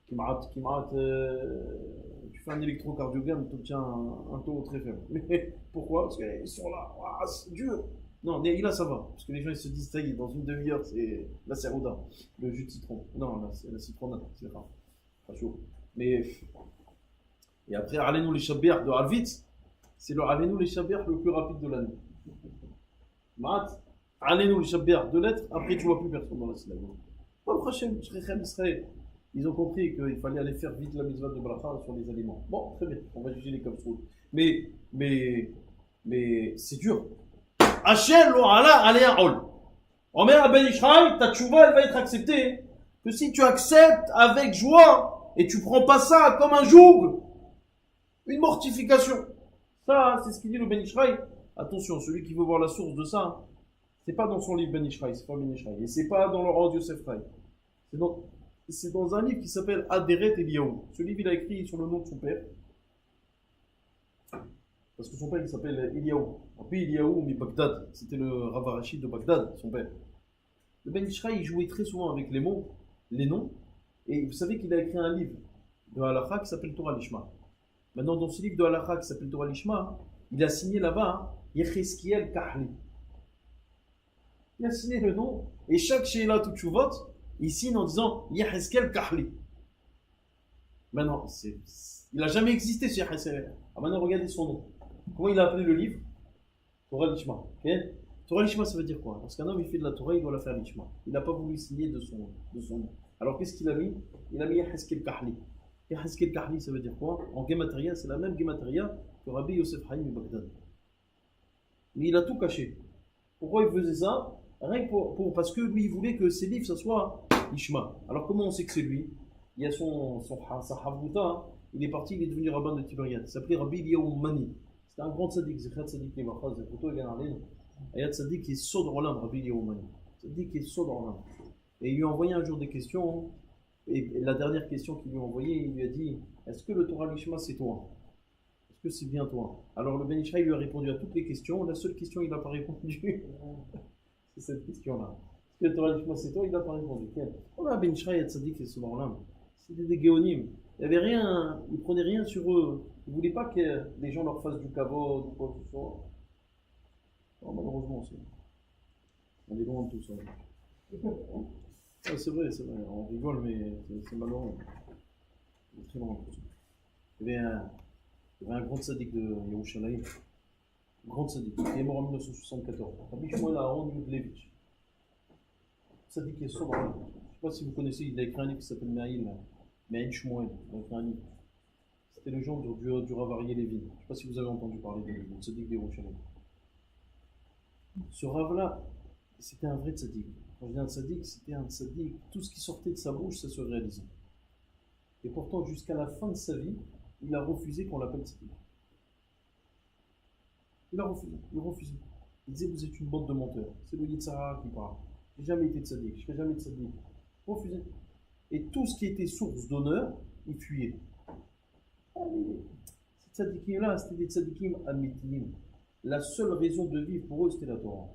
Tu fais un électrocardiogramme, tu obtiens un taux très faible. Mais pourquoi? Parce qu'ils sont là, ah, c'est dur. Non, Nerila ça va, parce que les gens ils se disent, ça y est, dans une demi-heure, c'est la Serouda, le jus de citron. Non, là, c'est la citronnade, c'est pas chaud. Mais, et après, Alenou les Chabert de Alvitz, c'est le Alenou les Chabert le plus rapide de l'année. Mat, Alenou les Chabert de lettres, après tu vois plus personne dans la synagogue. Bon, prochain, Shrechem Israël. Ils ont compris qu'il fallait aller faire vite la mitzvah de bracha sur les aliments. Bon, très bien, on va juger les comme ça. Mais c'est dur. Hachel lo ala alea ol. Omer à Ben Ishraï, ta tchouva, elle va être acceptée. Que si tu acceptes avec joie et tu prends pas ça comme un joug, une mortification. Ça, c'est ce qu'il dit le Ben Ishraï. Attention, celui qui veut voir la source de ça, c'est pas dans son livre Ben Ishraï, c'est pas Ben Ishraï. Et c'est pas dans le Rod Yosef Rai. C'est dans un livre qui s'appelle Aderet Eliyahu. Ce livre, il a écrit sur le nom de son père. Parce que son père, il s'appelle Eliyahu. Puis Eliyahu, mais Bagdad. C'était le Rav Rachid de Bagdad, son père. Le Ben Ishraï, il jouait très souvent avec les mots, les noms. Et vous savez qu'il a écrit un livre de Halakha qui s'appelle Torah Lishma. Maintenant, dans ce livre de Halakha qui s'appelle Torah Lishma, il a signé là-bas Yecheskiel Kahli. Il a signé le nom. Et chaque Sheila Touchouvot, il signe en disant Yeheskel Kahli. Maintenant, il n'a jamais existé ce Yeheskel. Ah, maintenant, regardez son nom. Comment il a appelé le livre? Torah Lishma. Okay? Torah Lishma, ça veut dire quoi? Parce qu'un homme, il fait de la Torah, il doit la faire Lishma. Il n'a pas voulu signer de son nom. Alors, qu'est-ce qu'il a mis? Il a mis Yeheskel Kahli. Yeheskel Kahli, ça veut dire quoi? En Gematria, c'est la même Gematria que Rabbi Yosef Haïm de Bagdad. Mais il a tout caché. Pourquoi il faisait ça? Rien que parce que lui, il voulait que ses livres, ça soit Ishma. Alors comment on sait que c'est lui? Il y a sa Havouta, il est parti, il est devenu rabbin de Tibériade. Il s'appelait Rabbi Eliyahu Mani. C'était un grand tzaddik, Zechat tzaddik Levacha, Zechuto Eganarlin. Et il y a tzaddik qui est saut de Roland, Rabbi Eliyahu Mani. Tzaddik qui est saut de Roland. Et il lui a envoyé un jour des questions. Et la dernière question qu'il lui a envoyée, il lui a dit, est-ce que le Torah Lishma c'est toi? Est-ce que c'est bien toi? Alors le Ben Ishraï lui a répondu à toutes les questions. La seule question il n'a pas répondu, c'est cette question-là. Est-ce que le Torah Lishma c'est toi? Il n'a pas répondu. On a Ben Ishraï et Tzadik et Somarlam. C'était des géonymes. Il n'y avait rien, ils ne prenaient rien sur eux. Ils ne voulaient pas que les gens leur fassent du kavod ou quoi que ce soit. Non, malheureusement, on est loin de tout ça. Ah, c'est vrai, on rigole, mais c'est malheureux. C'est très loin de tout ça. Il y avait un grand tzaddik de Yerushalayim, un grand tzaddik, qui est mort en 1974. Rabbi Shmuel Aaron Yudlevitch. Tzaddik est sobre. Je ne sais pas si vous connaissez, il a écrit un livre qui s'appelle Me'aïn Shmuel. Il a écrit un livre. C'était le genre du Rav Aryeh Levin. Je ne sais pas si vous avez entendu parler de tzaddik de Yerushalayim. Ce Rav-là, c'était un vrai tzaddik. Quand je dis un tzaddik, c'était un tzaddik. Tout ce qui sortait de sa bouche, ça se réalisait. Et pourtant, jusqu'à la fin de sa vie, il a refusé qu'on l'appelle tzaddik. Il a refusé. Il disait, vous êtes une bande de menteurs. C'est le Yitzhara qui parle. J'ai jamais été tzaddik. Je ne serai jamais tzaddik. Refusé. Et tout ce qui était source d'honneur, il fuyait. Ah, c'est tzadikim là, c'était des tzadikim amitiyim. La seule raison de vivre pour eux, c'était la Torah.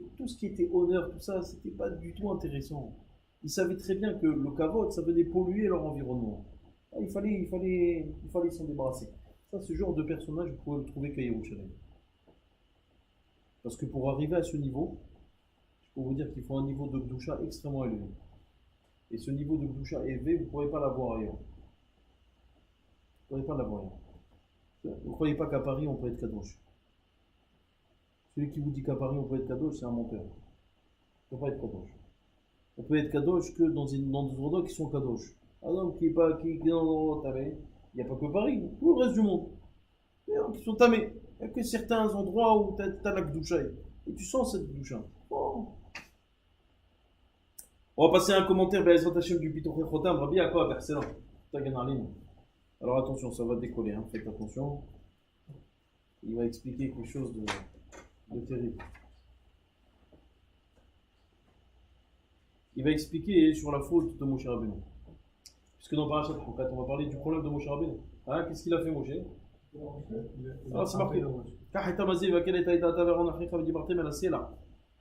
Et tout ce qui était honneur, tout ça, c'était pas du tout intéressant. Ils savaient très bien que le kavod, ça venait polluer leur environnement. Il fallait s'en débarrasser. Ça, ce genre de personnage, vous pouvez le trouver qu'à Yerushalayim. Parce que pour arriver à ce niveau, je peux vous dire qu'il faut un niveau de Gdusha extrêmement élevé. Et ce niveau de Gdusha élevé, vous ne pourrez pas l'avoir ailleurs. Vous ne pourrez pas l'avoir ailleurs. Ne croyez pas qu'à Paris, on peut être Kadosh. Celui qui vous dit qu'à Paris, on peut être Kadosh, c'est un menteur. On ne peut pas être Kadosh. On peut être Kadosh que dans des endroits qui sont Kadosh. Ah non, qui est dans l'endroit tamé. Il n'y a pas que Paris, tout le reste du monde. Qui sont tamés. Il n'y a que certains endroits où tu as la Gdusha. Et tu sens cette Gdusha. Oh. On va passer à un commentaire Be'ezrat Hashem du Pitoché Chotam, Rabbi Yaakov Bersela. Alors attention, ça va décoller, hein. Faites attention. Il va expliquer quelque chose de terrible. Il va expliquer sur la faute de Moshe Rabbeinu. Puisque dans Parashat Chokat, on va parler du problème de Moshe Rabbeinu. Hein, qu'est-ce qu'il a fait Moshe? Alors c'est marqué.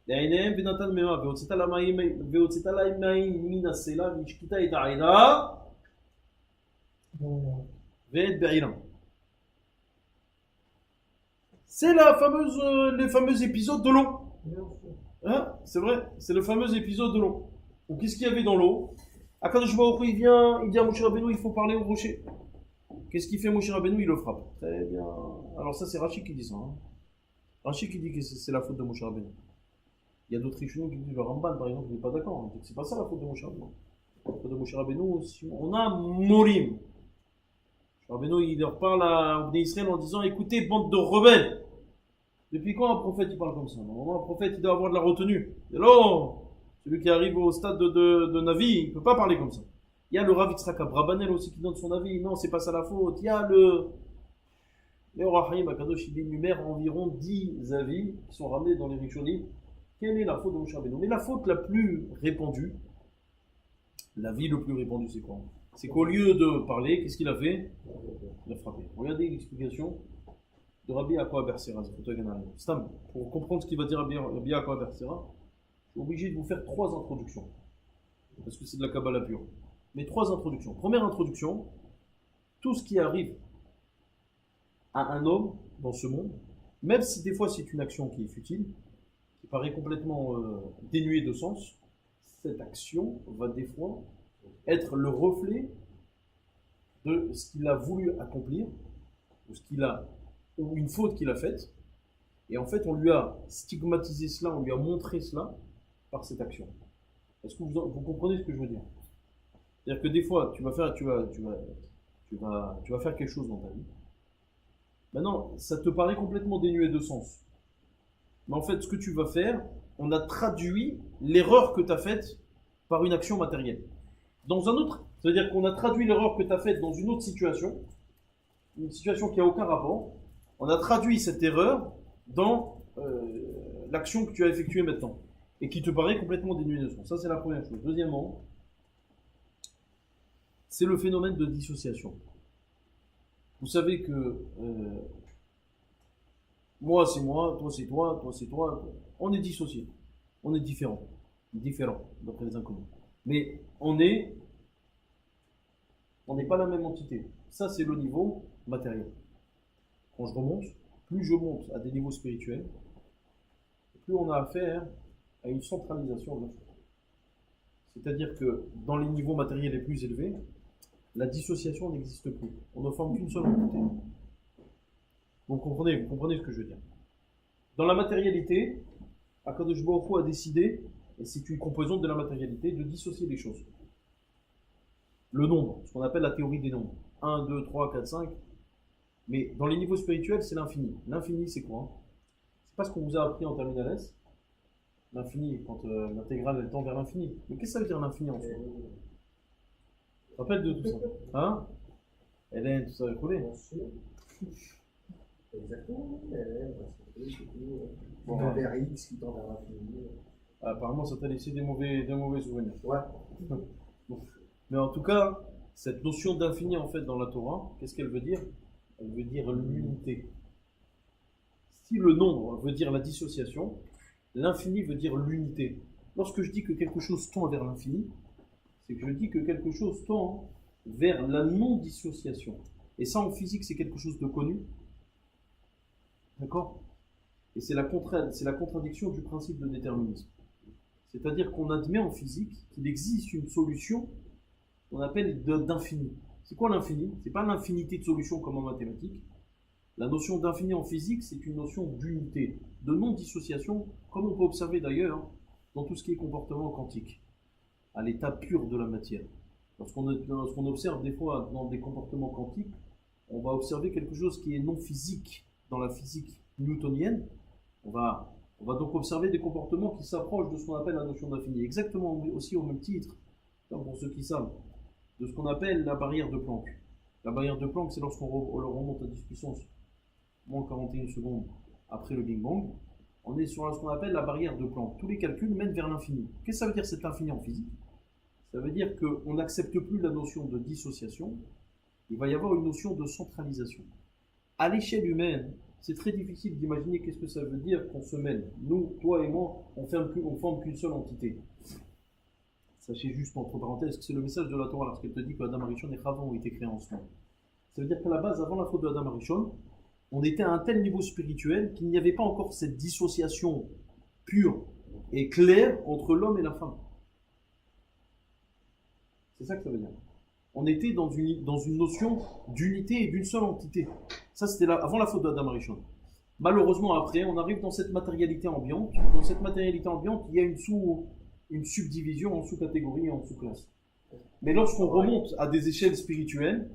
לעיניהם ונתן מימה והוצאת להם מים מן הסלע והשקית את העדה ואת בעירם. C'est le fameux épisode de l'eau. Hein? C'est vrai, c'est le fameux épisode de l'eau. Donc qu'est-ce qu'il y avait dans l'eau? Akadosh Baruch Hu, il dit à Moshe Rabbeinu, il faut parler au rocher. Qu'est-ce qu'il fait Moshe Rabbeinu? Il le frappe. Très bien. Alors ça c'est Rashi qui dit ça. Hein? Rashi qui dit que c'est la faute de Moshe Rabbeinu. Il y a d'autres Rishonim qui disent, le Ramban par exemple, il n'est pas d'accord. C'est pas ça la faute de Moshe Rabbeinu. La faute de Moshe Rabbeinu, on a Morim. Moshe Rabbeinu, il leur parle à Israël en disant, écoutez, bande de rebelles. Depuis quand un prophète il parle comme ça? Normalement, un prophète il doit avoir de la retenue. Et là, celui qui arrive au stade de Navi, il ne peut pas parler comme ça. Il y a le Rav Yitzhak Abrabanel aussi qui donne son avis. Non, c'est pas ça la faute. Il y a le Or HaChaim Akadosh, il énumère environ 10 avis qui sont ramenés dans les Rishonim. Quelle est la faute de Moshe Rabbeinu? Mais la faute la plus répandue, l'avis le plus répandu, c'est quoi? C'est qu'au lieu de parler, qu'est-ce qu'il a fait? Il a frappé. Regardez l'explication de Rabbi Yaakov Bersera. Pour comprendre ce qu'il va dire Rabbi Yaakov Bersera, je suis obligé de vous faire 3 introductions. Parce que c'est de la Kabbalah pure. Mais 3 introductions. Première introduction, tout ce qui arrive à un homme dans ce monde, même si des fois c'est une action qui est futile, qui paraît complètement dénuée de sens, cette action va des fois être le reflet de ce qu'il a voulu accomplir, ou une faute qu'il a faite, et en fait on lui a stigmatisé cela, on lui a montré cela par cette action. Est-ce que vous comprenez ce que je veux dire? C'est-à-dire que des fois tu vas faire quelque chose dans ta vie. Maintenant, ça te paraît complètement dénué de sens. Mais en fait, ce que tu vas faire, on a traduit l'erreur que tu as faite par une action matérielle. Dans un autre, c'est-à-dire qu'on a traduit l'erreur que tu as faite dans une autre situation, une situation qui n'a aucun rapport, on a traduit cette erreur dans l'action que tu as effectuée maintenant, et qui te paraît complètement dénuée de sens. Ça, c'est la première chose. Deuxièmement, c'est le phénomène de dissociation. Vous savez que moi c'est moi, toi c'est toi, toi c'est toi. On est dissociés. On est différents. Différents, d'après les inconnus. Mais on n'est pas la même entité. Ça c'est le niveau matériel. Quand je remonte, plus je monte à des niveaux spirituels, plus on a affaire à une centralisation de la chose. C'est-à-dire que dans les niveaux matériels les plus élevés, la dissociation n'existe plus. On ne forme qu'une seule entité. Vous comprenez ce que je veux dire. Dans la matérialité, Akadosh Baruch Hu a décidé, et c'est une composante de la matérialité, de dissocier les choses. Le nombre, ce qu'on appelle la théorie des nombres. 1, 2, 3, 4, 5. Mais dans les niveaux spirituels, c'est l'infini. L'infini, c'est quoi? C'est pas ce qu'on vous a appris en terminale S. L'infini, quand l'intégrale elle tend vers l'infini. Mais qu'est-ce que ça veut dire l'infini en soi? Tu te rappelles de tout ça? Hein? Hélène, tout ça va coller. Exactement. Bon, vers X qui tend vers l'infini. Apparemment, ça t'a laissé des mauvais souvenirs. Ouais. Bon. Mais en tout cas, cette notion d'infini en fait dans la Torah, qu'est-ce qu'elle veut dire? elle veut dire l'unité. Si le nombre veut dire la dissociation, l'infini veut dire l'unité. Lorsque je dis que quelque chose tend vers l'infini, c'est que je dis que quelque chose tend vers la non-dissociation. Et ça, en physique, c'est quelque chose de connu. D'accord? Et c'est la contradiction du principe de déterminisme. C'est-à-dire qu'on admet en physique qu'il existe une solution qu'on appelle d'infini. C'est quoi l'infini? C'est pas l'infinité de solutions comme en mathématiques. La notion d'infini en physique, c'est une notion d'unité, de non-dissociation, comme on peut observer d'ailleurs dans tout ce qui est comportement quantique, à l'état pur de la matière. Lorsqu'on observe des fois dans des comportements quantiques, on va observer quelque chose qui est non physique dans la physique newtonienne. On va donc observer des comportements qui s'approchent de ce qu'on appelle la notion d'infini. Exactement aussi au même titre, pour ceux qui savent, de ce qu'on appelle la barrière de Planck. La barrière de Planck, c'est lorsqu'on remonte à 10 puissance moins 41 secondes après le Big Bang, on est sur ce qu'on appelle la barrière de Planck. Tous les calculs mènent vers l'infini. Qu'est-ce que ça veut dire cet infini en physique? Ça veut dire qu'on n'accepte plus la notion de dissociation, il va y avoir une notion de centralisation. À l'échelle humaine, c'est très difficile d'imaginer qu'est-ce que ça veut dire qu'on se mêle. Nous, toi et moi, on forme qu'une seule entité. Sachez juste entre parenthèses que c'est le message de la Torah lorsqu'elle te dit que Adam Arishon et Chava ont été créés ensemble. Ça veut dire qu'à la base, avant la faute de Adam Arishon, on était à un tel niveau spirituel qu'il n'y avait pas encore cette dissociation pure et claire entre l'homme et la femme. C'est ça que ça veut dire. On était dans une notion d'unité et d'une seule entité. Ça, c'était avant la faute d'Adam Arishon. Malheureusement, après, on arrive dans cette matérialité ambiante. Dans cette matérialité ambiante, il y a une subdivision en sous-catégorie et en sous-classe. Mais lorsqu'on remonte à des échelles spirituelles,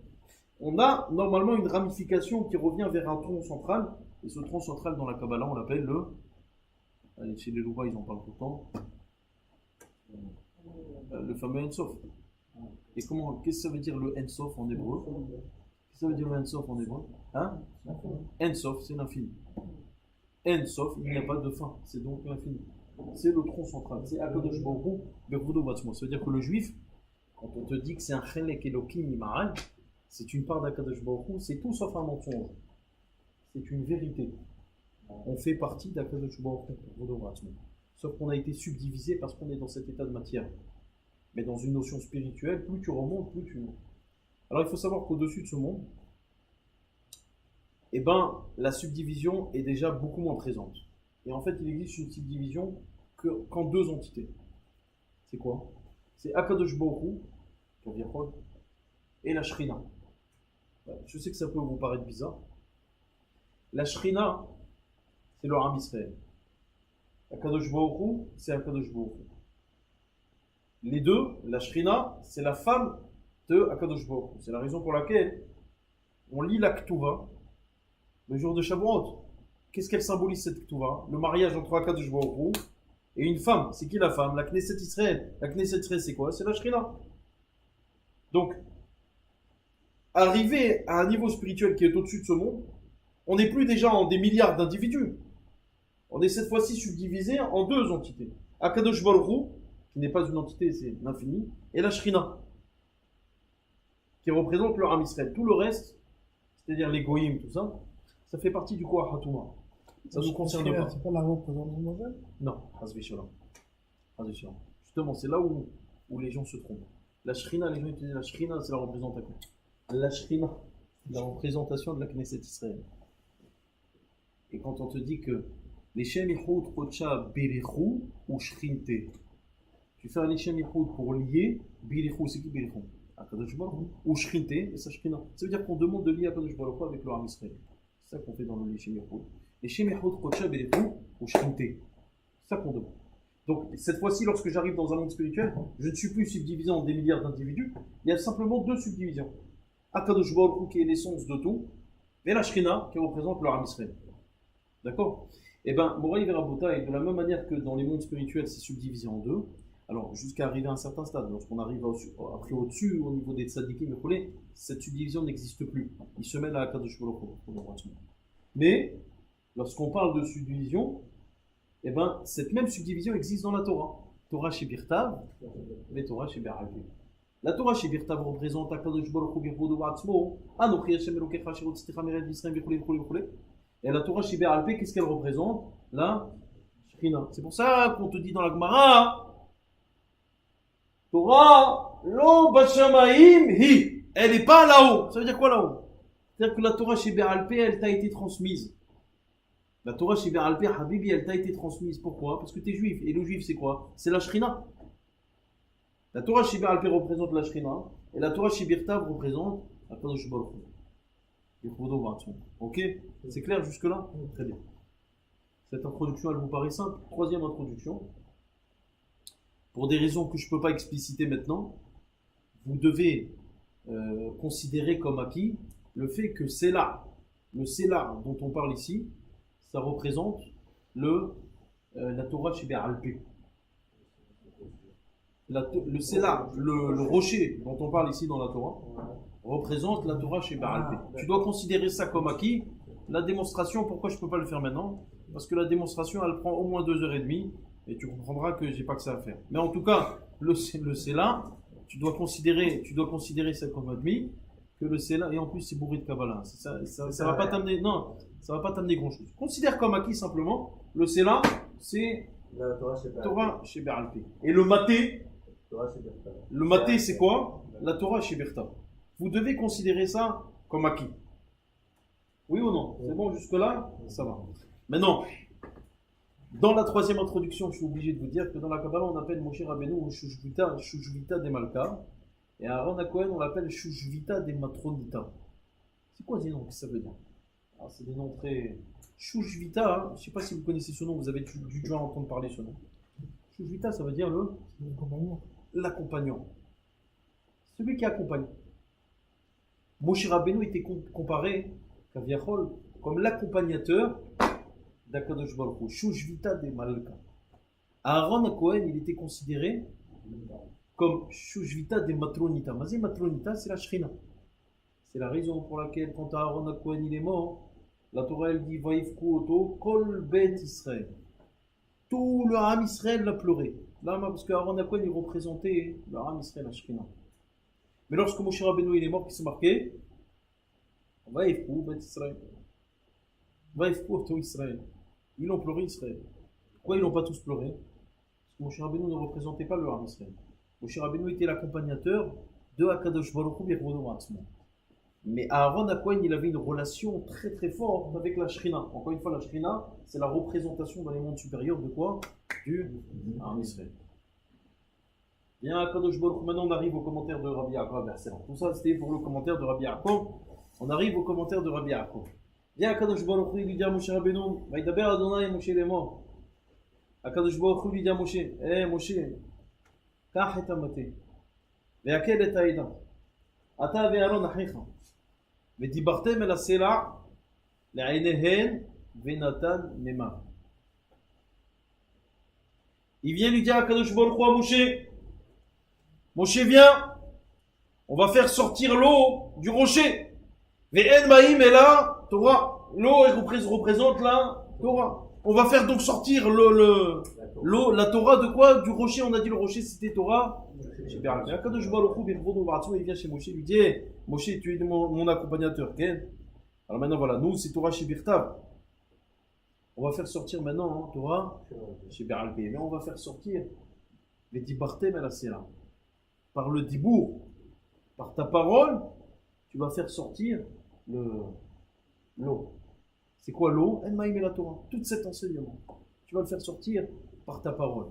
on a normalement une ramification qui revient vers un tronc central. Et ce tronc central, dans la Kabbalah, on l'appelle allez, chez les Louva, ils en parlent tout le temps. Le fameux Ensof. Et qu'est-ce que ça veut dire le Ensof en hébreu? Qu'est-ce que ça veut dire le Ensof en hébreu? Hein? Ensof, c'est l'infini. Ensof, il n'y a pas de fin, c'est donc l'infini. C'est le tronc central, c'est Akadosh Baruch Hu Berudo Batzmo. Ça veut dire que le juif, quand on te dit que c'est un Chelek Elokim Imaran, c'est une part d'Akadosh Baruch Hu, c'est tout sauf un mensonge. C'est une vérité. On fait partie d'Akadosh Baruch Hu Berudo Batzmo. Sauf qu'on a été subdivisé parce qu'on est dans cet état de matière. Mais dans une notion spirituelle, plus tu remontes, plus tu... Alors il faut savoir qu'au-dessus de ce monde, eh ben, la subdivision est déjà beaucoup moins présente. Et en fait, il existe une subdivision qu'en deux entités. C'est quoi? C'est Akadosh Baruch Hu, Kaviachol, et la Shrina. Je sais que ça peut vous paraître bizarre. La Shrina, c'est le Ham Israël. Akadosh Baruch Hu, c'est Akadosh Baruch Hu. Les deux, la Shrina, c'est la femme de Akadosh Baruch Hu. C'est la raison pour laquelle on lit la Ketouva le jour de Shavuot. Qu'est-ce qu'elle symbolise cette Ketouva? Le mariage entre Akadosh Baruch Hu et une femme. C'est qui la femme? La Knesset Israël. La Knesset Israël, c'est quoi? C'est la Shrina. Donc, arriver à un niveau spirituel qui est au-dessus de ce monde, on n'est plus déjà en des milliards d'individus. On est cette fois-ci subdivisé en deux entités. Akadosh Baruch Hu, qui n'est pas une entité, c'est l'infini, et la Shrina, qui représente le Ham Israël. Tout le reste, c'est-à-dire les Goïm, tout ça, ça fait partie du Koach HaTouma. Ça ne nous concerne pas. C'est pas la représentation mondiale? Non, Hazvi Shalom. Justement, c'est là où les gens se trompent. La Shrina, les gens utilisent la Shrina, c'est la représentation. La Shrina, c'est la représentation de la Knesset Israël. Et quand on te dit que les Shem Yichud Rocha Berichou ou Shrinte, tu fais un Lechem Yichud pour lier Birichou, c'est qui Birichou? Akadosh Baruch Hu, ou Shrinte, et ça Shrina. Ça veut dire qu'on demande de lier Akadosh Baruch Hu avec le Ham Israël. C'est ça qu'on fait dans le Lechem Yichud. Lechem Yichud Kocha Birichou ou Shrinte. C'est ça qu'on demande. Donc, cette fois-ci, lorsque j'arrive dans un monde spirituel, je ne suis plus subdivisé en des milliards d'individus. Il y a simplement deux subdivisions. Akadosh Baruch Hu qui est l'essence de tout, et la Shrina qui représente le Ham Israël. D'accord? Eh bien, Moraï Verabota, et de la même manière que dans les mondes spirituels, c'est subdivisé en deux. Alors, jusqu'à arriver à un certain stade, lorsqu'on arrive après au-dessus, au niveau des tzadikim et cette subdivision n'existe plus. Ils se mêlent à Akadosh Baruch Hu. Mais, lorsqu'on parle de subdivision, eh ben, cette même subdivision existe dans la Torah. Torah chez Birtav, mais Torah chez Berav. La Torah chez Birtav représente Akadosh Baruch Hu Birvodo Ba'atzmo, Anochi Hashem Elokecha Asher Hotzitecha Me'eretz Mitzrayim V'chulei V'chulei V'chulei. Et la Torah chez Be'alpé, qu'est-ce qu'elle représente? La Shekhinah. C'est pour ça qu'on te dit dans la Gemara, Torah lo b'shamayim hi. Elle n'est pas là-haut. Ça veut dire quoi là-haut? C'est-à-dire que la Torah chez Be'alpé, elle t'a été transmise. La Torah chez Be'alpé, Habibi, elle t'a été transmise. Pourquoi? Parce que tu es juif. Et le juif, c'est quoi? C'est la Shekhinah. La Torah chez Be'alpé représente la Shekhinah. Et la Torah chez Birtav représente la Kadosh Baruch Hu. Ok? C'est clair jusque-là? Très bien. Cette introduction, elle vous paraît simple. Troisième introduction. Pour des raisons que je ne peux pas expliciter maintenant, vous devez considérer comme acquis le fait que le Sélah dont on parle ici, ça représente la Torah chez Be'alpé. Le Sélah, le rocher dont on parle ici dans la Torah, représente la Torah chez Be'alpé. Tu dois considérer ça comme acquis. La démonstration, pourquoi je ne peux pas le faire maintenant? Parce que la démonstration, elle prend au moins 2h30 et tu comprendras que j'ai pas que ça à faire. Mais en tout cas, le Sélah, tu dois considérer ça comme admis, que le Sélah, et en plus c'est bourré de Kabbalah. Ça va pas t'amener, non, ça va pas t'amener grand chose. Considère comme acquis simplement, le Sélah, c'est La Torah chez Be'alpé. Et le Maté, c'est quoi? La Torah chez Birtav. Vous devez considérer ça comme acquis. Oui ou non? C'est bon jusque-là? Ça va. Maintenant, dans la troisième introduction, je suis obligé de vous dire que dans la Kabbalah, on appelle Moshe Rabbeinu Shushvita des Malka, et Aaron HaKohen, on l'appelle Shushvita des Matronita. C'est quoi ces noms que ça veut dire? Alors, c'est des noms très... Shushvita, hein, je ne sais pas si vous connaissez ce nom, vous avez dû déjà entendre parler ce nom. Shushvita, ça veut dire l'accompagnant. Celui qui accompagne. Moshe Rabbeinu était comparé, Kaviachol, comme l'accompagnateur d'Akadosh Baruch Hu, Shushvita des Malka. Aaron HaKohen, il était considéré comme Shushvita des Matronita. Mazé Matronita, c'est la Shrina. C'est la raison pour laquelle, quand Aaron HaKohen il est mort, la Torah elle dit Vaïfku Oto, Kol Bet Israël. Tout le Ham Israël l'a pleuré. Là, parce qu'Aaron HaKohen il représentait le Ham Israël, la Shrina. Mais lorsque Moshe Rabbeinu il est mort, qui s'est marqué Vaïfku Bet Israël. Vaïfku Oto Israël. Ils ont pleuré Israël. Pourquoi ils n'ont pas tous pleuré? Parce que Moshe Rabbeinu ne représentait pas le Ham Israël. Moshe Rabbeinu était l'accompagnateur de Akadosh Baruch Hu Birvodo Ba'atzmo. Mais Aaron HaKohen, il avait une relation très très forte avec la Shrina. Encore une fois, la Shrina, c'est la représentation dans les mondes supérieurs de quoi? Du Ham Israël. Bien, Akadosh Baruch Hu, maintenant on arrive au commentaire de Rabbi Yaakov. Tout ça c'était pour le commentaire de Rabbi Yaakov. On arrive au commentaire de Rabbi Yaakov. Bien, Akadosh Baruch Hu, il lui dit à Moshe Rabbeinu, Vaïdaber Adonai Moshe les morts. Akadosh Baruch Hu lui dit à Moshe, Moshe, קח את המטה, והקל את העדה, אתה ואהרון אחיך, ודיברתם אל הסלע לעיניהן ונתן מימה. Il vient lui dire à Kadosh Baruch Hu à Moshe, Moshe viens, on va faire sortir l'eau du rocher. Ve'en ma'im et la Torah. L'eau représente la Torah. On va faire donc sortir l'eau, la Torah de quoi? Du rocher. On a dit le rocher c'était Torah. Kadosh Baruch Hu Birvodo Ba'atzmo, il vient chez Moshe, il lui dit Moshe, tu es mon accompagnateur. Okay? Alors maintenant voilà, nous c'est Torah chez Birtav. On va faire sortir maintenant Torah chez Be'alpé. Mais on va faire sortir les dibartem et la sela. Par le dibour, par ta parole, tu vas faire sortir l'eau. C'est quoi l'eau? En maïm et la Torah. Tout cet enseignement. Tu vas le faire sortir par ta parole.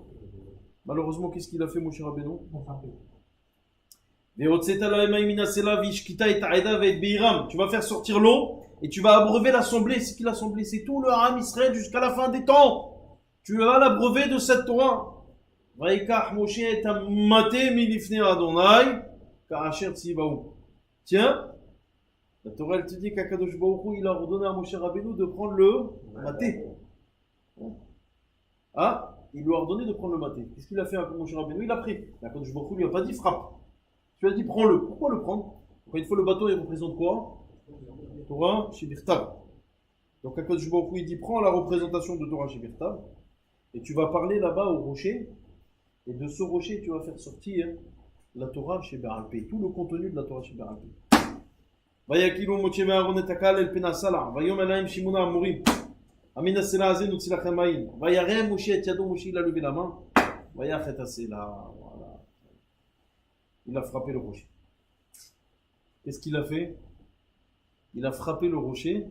Malheureusement, qu'est-ce qu'il a fait, Moshe Rabbeinu? Tu vas faire sortir l'eau et tu vas abreuver l'assemblée. C'est qui l'assemblée? C'est tout le Ham Israël jusqu'à la fin des temps. Tu vas l'abreuver de cette Torah. Tiens, la Torah elle te dit qu'Akadosh Baruch Hu il a ordonné à Moshe Rabbeinu de prendre le maté. Ah, il lui a ordonné de prendre le maté. Qu'est-ce qu'il a fait avec Moshe Rabbeinu? Il a pris. Akadosh Baruch Hu lui a pas dit frappe. Tu lui as dit prends-le. Pourquoi le prendre? Encore une fois, le bateau il représente quoi? Torah chez Birtav. Donc Akadosh Baruch Hu il dit prends la représentation de Torah chez Birtav et tu vas parler là-bas au rocher. Et de ce rocher tu vas faire sortir la Torah chez Bé'alpé, tout le contenu de la Torah chez Bé'alpé. Vayakilu Moshe ve'Aaron et Hakal el penasala, vayom elaim Shimona amurim, Amin asela azé nutzi lachem ma'im, vayarem Moshe et yado, Moshe il a levé la main, vayachet asela, voilà. Il a frappé le rocher. Qu'est-ce qu'il a fait? Il a frappé le rocher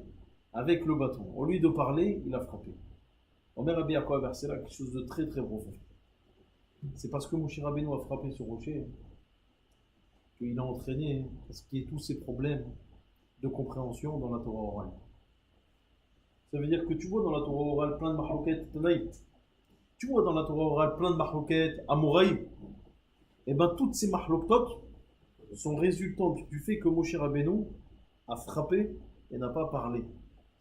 avec le bâton. Au lieu de parler, il a frappé. Omer Rabbi Yaakov versé là quelque chose de très très profond. C'est parce que Moshe Rabbeinu a frappé ce rocher qu'il a entraîné ce qui est tous ces problèmes de compréhension dans la Torah orale. Ça veut dire que tu vois dans la Torah orale plein de mahloket tanaï. Tu vois dans la Torah orale plein de mahloket amoraï. Et bien toutes ces mahloketot sont résultantes du fait que Moshe Rabbeinu a frappé et n'a pas parlé.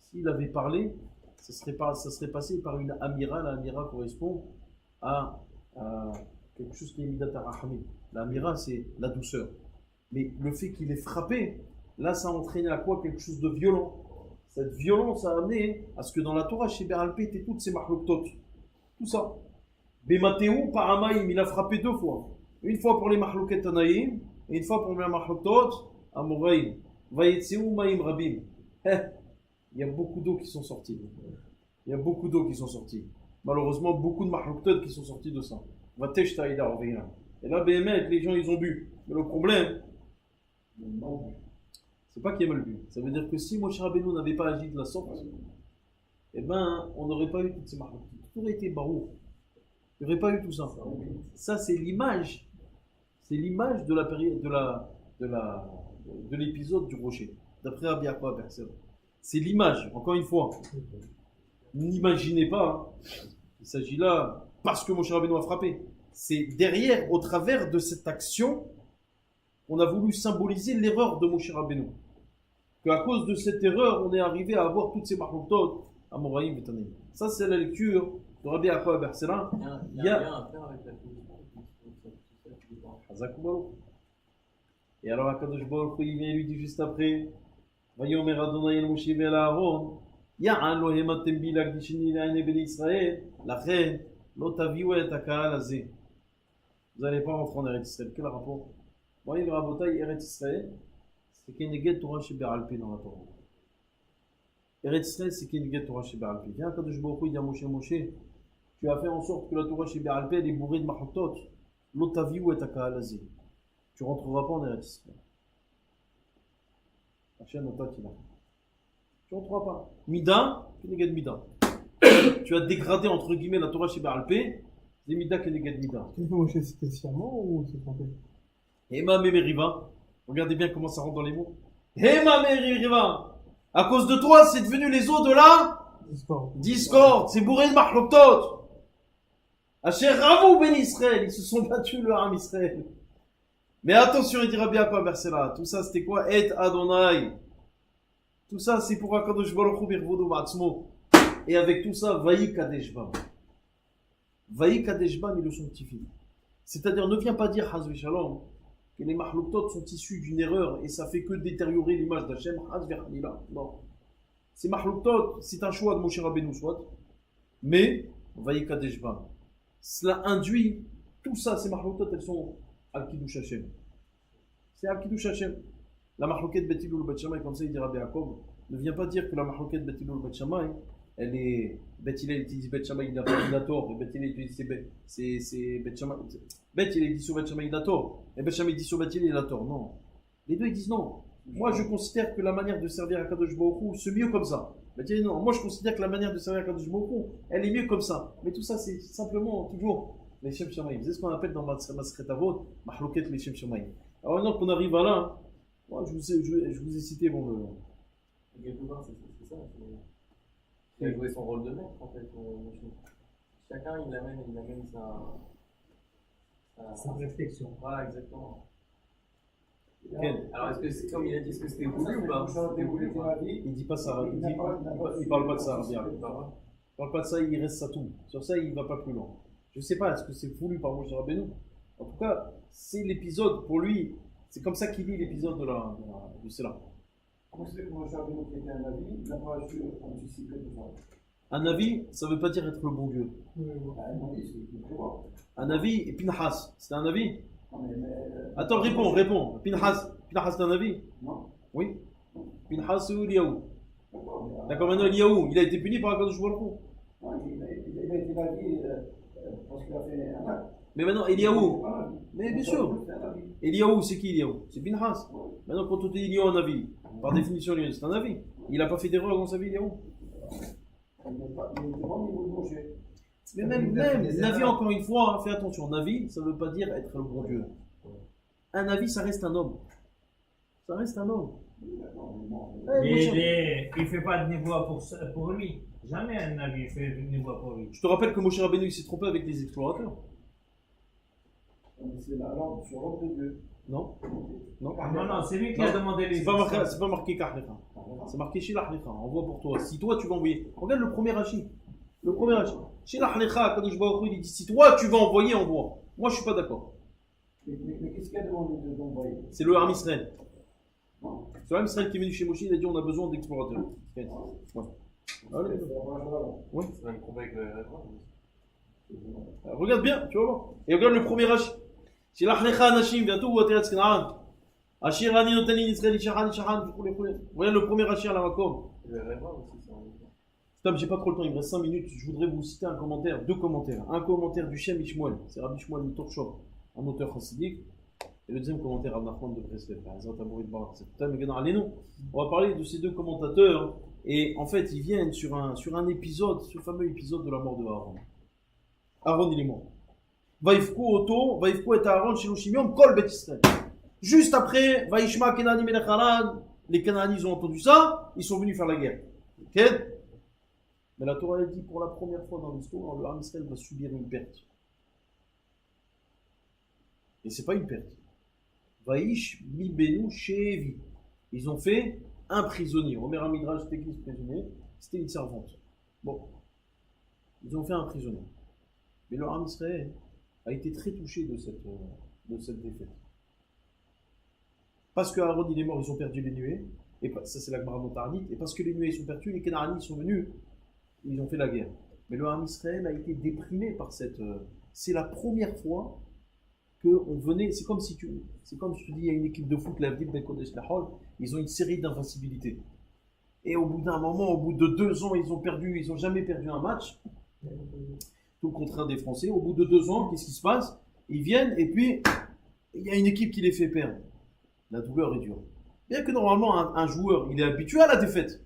S'il avait parlé, ça serait passé par une amira. La amira correspond à quelque chose qui est midat arachami. La amira, c'est la douceur. Mais le fait qu'il ait frappé, là, ça a entraîné à quoi? Quelque chose de violent. Cette violence a amené à ce que dans la Torah, chez Bé'alpé, étaient toutes ces marloktot. Tout ça. Bématéou, Paramaïm, il a frappé 2 fois. Une fois pour les mahloket tanaïm, et une fois pour les mahloketot amoraïm. Vayetséou maïm rabim. Il y a beaucoup d'eau qui sont sorties. Il y a beaucoup d'eau qui sont sorties. Malheureusement, beaucoup de mahloketot qui sont sortis de ça. Et là, BMF, les gens, ils ont bu. Mais le problème, c'est pas qu'il y a mal bu. Ça veut dire que si Moshe Rabbeinu n'avait pas agi de la sorte, eh ben, on n'aurait pas eu toutes ces mahloketot. Tout aurait été barou. Il n'y aurait pas eu tout ça. Ça, c'est l'image. C'est l'image de la période, de l'épisode du rocher. D'après Rabbi Yaakov Bersel. C'est l'image, encore une fois. N'imaginez pas, hein. Il s'agit là, parce que Moshe Rabbeinu a frappé. C'est derrière, au travers de cette action, on a voulu symboliser l'erreur de Moshe Rabbeinu. Qu'à cause de cette erreur, on est arrivé à avoir toutes ces marloketot, amoraïm et tanaïm. Ça, c'est la lecture de Rabbi Yaakov Bersel. Il y a un affaire avec la Et alors, Akadosh Baruch Hu, il vient lui dit juste après, Vayomer Adonai el Moshe ve'el Aaron, Ya'an lo hematem bi lagdishini le'anei bnei Israël, lachen lo taviu et haka'al hazeh. Vous n'allez pas rentrer en Eretz Israël. Quel rapport? Voyez le rabotaï, Eretz Israël, c'est Keneged Torah chez Bé'alpé dans la Torah. Eretz Israël, c'est Keneged Torah chez Bé'alpé. Viens, Akadosh Baruch Hu, il dit à Moshe, tu as fait en sorte que la Torah chez Bé'alpé, elle est bourrée de mahloketot. Lo taviu et haka'al hazeh. Tu ne rentreras pas en Eretz Israël. Hachem Otat, il a. Tu ne rentreras pas. Mida, Keneged Mida. Tu as dégradé entre guillemets la Torah chez Bé'alpé, c'est Mida Keneged Mida. Tu veux Moshe, c'était sciemment ou c'est trompé? Hema Memeriva. Regardez bien comment ça rentre dans les mots. Hema Memeriva. À cause de toi, c'est devenu les eaux de la discorde. C'est bourré de mahloketot. Asher Ramou Ben Israël. Ils se sont battus le Ham Israël. Mais attention, il dira bien quoi, Bersela. Tout ça, c'était quoi? Et Adonai. Tout ça, c'est pour Akadosh Baruch Hu birvodo ba'atzmo. Et avec tout ça, Vaï Kadesh Bam. Vaï Kadesh Bam, il le sanctifie. C'est-à-dire, ne viens pas dire, Hazve Shalom, que les mahloketot sont issus d'une erreur et ça fait que détériorer l'image d'Hachem. Hazve Hanila. Non. Ces mahloketot, c'est un choix de Moshe Rabbeinu, soit. Mais, Vaï Kadesh Bam. Cela induit, tout ça, ces mahloketot, elles sont Al-Kiddush Hashem. C'est Al-Kiddush Hashem. La mahloket Bet Hillel Bet Shammai, comme ça il dit Rabbi Yaakov, ne vient pas dire que la mahloket Bet Hillel Bet Shammai, elle est. Bet Hillel utilise Bet Shammai, il a tort, et Bet Hillel utilise c'est Bet Shammai. Bet Hillel dit sur Bet Shammai, il a tort, et Bet Shammai dit sur Bet Hillel, il a tort. Non. Les deux ils disent non. Moi je considère que la manière de servir à Kadosh Baruch Hu, c'est mieux comme ça. Bet Hillel, non. Moi je considère que la manière de servir à Kadosh Baruch Hu, elle est mieux comme ça. Mais tout ça c'est simplement toujours. Les Shem Shamayim, c'est ce qu'on appelle dans Maseret Avot, Mahloket les Shem Shamayim. Alors maintenant qu'on arrive à là, moi, je vous ai cité bon quelque part, c'est ça. Il a joué son rôle de maître en fait. Chacun il amène sa réflexion. Voilà, exactement. Okay. Alors est-ce que c'est comme il a dit, est-ce que c'était voulu ou pas? C'était voulu quoi? Il dit pas ça, il parle pas de ça, bien. Il parle pas de ça, il reste ça tout. Sur ça, il va pas plus loin. Je sais pas, est-ce que c'est voulu par Moshe Rabbeinu? En tout cas, c'est l'épisode, pour lui, c'est comme ça qu'il lit l'épisode de cela. Comment c'est que Moshe Rabbeinu qui était un avis, il n'a pas su anticiper tout ça? Un avis, ça veut pas dire être le bon Dieu. Un avis, et Pinhas, c'était un avis? Attends, réponds. Pinhas, t'as un avis? Non. Oui. Pinhas ou Eliaou? D'accord, maintenant Eliaou, il a été puni par Akadosh Baruch Hu. Non, il a été lavé parce qu'il a fait un acte. Mais maintenant, Eliaou, Voilà. mais bien sûr, C'est un avis. Eliaou, c'est qui Eliaou? C'est Pinhas. Maintenant, quand on te dit Eliaou un avis, par définition, c'est un avis. Il n'a pas fait d'erreur dans sa vie, Eliaou. Il n'est pas au niveau de Moshe. Mais même Navi, encore une fois, hein, fais attention, Navi, ça ne veut pas dire être le bon Dieu. Un Navi, ça reste un homme. Ça reste un homme. Mais il ne fait pas de névoie pour lui. Jamais un avis fait de névoie pour lui. Je te rappelle que Moshe Rabbeinu il s'est trompé avec les explorateurs. C'est la langue sur l'ordre de Dieu. Non? Non? Non, c'est lui qui a demandé les C'est pas marqué Kahlecha. C'est marqué chez l'Achlecha. Envoie pour toi. Si toi tu vas envoyer. Regarde le premier Rashi. Le premier Rashi. Chez l'Achlecha, Kadosh Baruch Hu, il dit si toi tu vas envoyer, envoie. Moi je suis pas d'accord. Mais qu'est-ce qu'il y a demandé de envoyer? C'est le Ham Israël. Non. C'est le Ham Israël qui est venu chez Moshe, il a dit on a besoin d'explorateurs. Ouais. Allez. Ouais. C'est même combat avec le RFA. Regarde bien, tu vas voir. Et regarde le premier Rashi. Chez l'Achlecha Anashim, bientôt, ou Ateretz Kanaan. Ashir Ani Notani Israël, Shahan, Shahan. Regarde le premier Rashi à la Makom. Le RFA aussi, c'est un. Stop, j'ai pas trop le temps, il me reste 5 minutes. Je voudrais vous citer un commentaire, 2 commentaires. Un commentaire du Shem Ishmuel, c'est Rabbi Shmuel Mitorshov, un auteur chassidique. Et le deuxième commentaire, Rav Nachman de Breslev. On va parler de ces 2 commentateurs. Et en fait, ils viennent sur un épisode, ce fameux épisode de la mort de Aaron. Aaron, il est mort. Vaïfkou et Aaron chez Shimion, Kol Bet Israël. Juste après, Vaïshma Kenani Melech Haran, les Canaanites ont entendu ça, ils sont venus faire la guerre. Ok? Mais la Torah a dit pour la première fois dans l'histoire, le Ham Israël va subir une perte. Et c'est pas une perte. Vaïsh Mibenu Shevi. Ils ont fait un prisonnier. Omer Amidrash, c'était qui ce prisonnier? C'était une servante. Bon. Ils ont fait un prisonnier. Mais le Ham Israël a été très touché de cette défaite. Parce que Aaron il est mort, ils ont perdu les nuées. Et ça c'est la Gemara Tarnit. Et parce que les nuées sont perdues, les Canaanites sont venus. Ils ont fait la guerre. Mais le Ham Israël a été déprimé par cette. C'est la première fois qu'on venait. C'est comme si tu dis, il y a une équipe de foot, l'Avdil Ben Kodesh Lahol, ils ont une série d'invincibilité. Et au bout d'un moment, au bout de 2 ans, ils n'ont jamais perdu un match. Tout le contraire des Français. Au bout de 2 ans, qu'est-ce qui se passe? Ils viennent et puis il y a une équipe qui les fait perdre. La douleur est dure. Bien que normalement, un joueur, il est habitué à la défaite.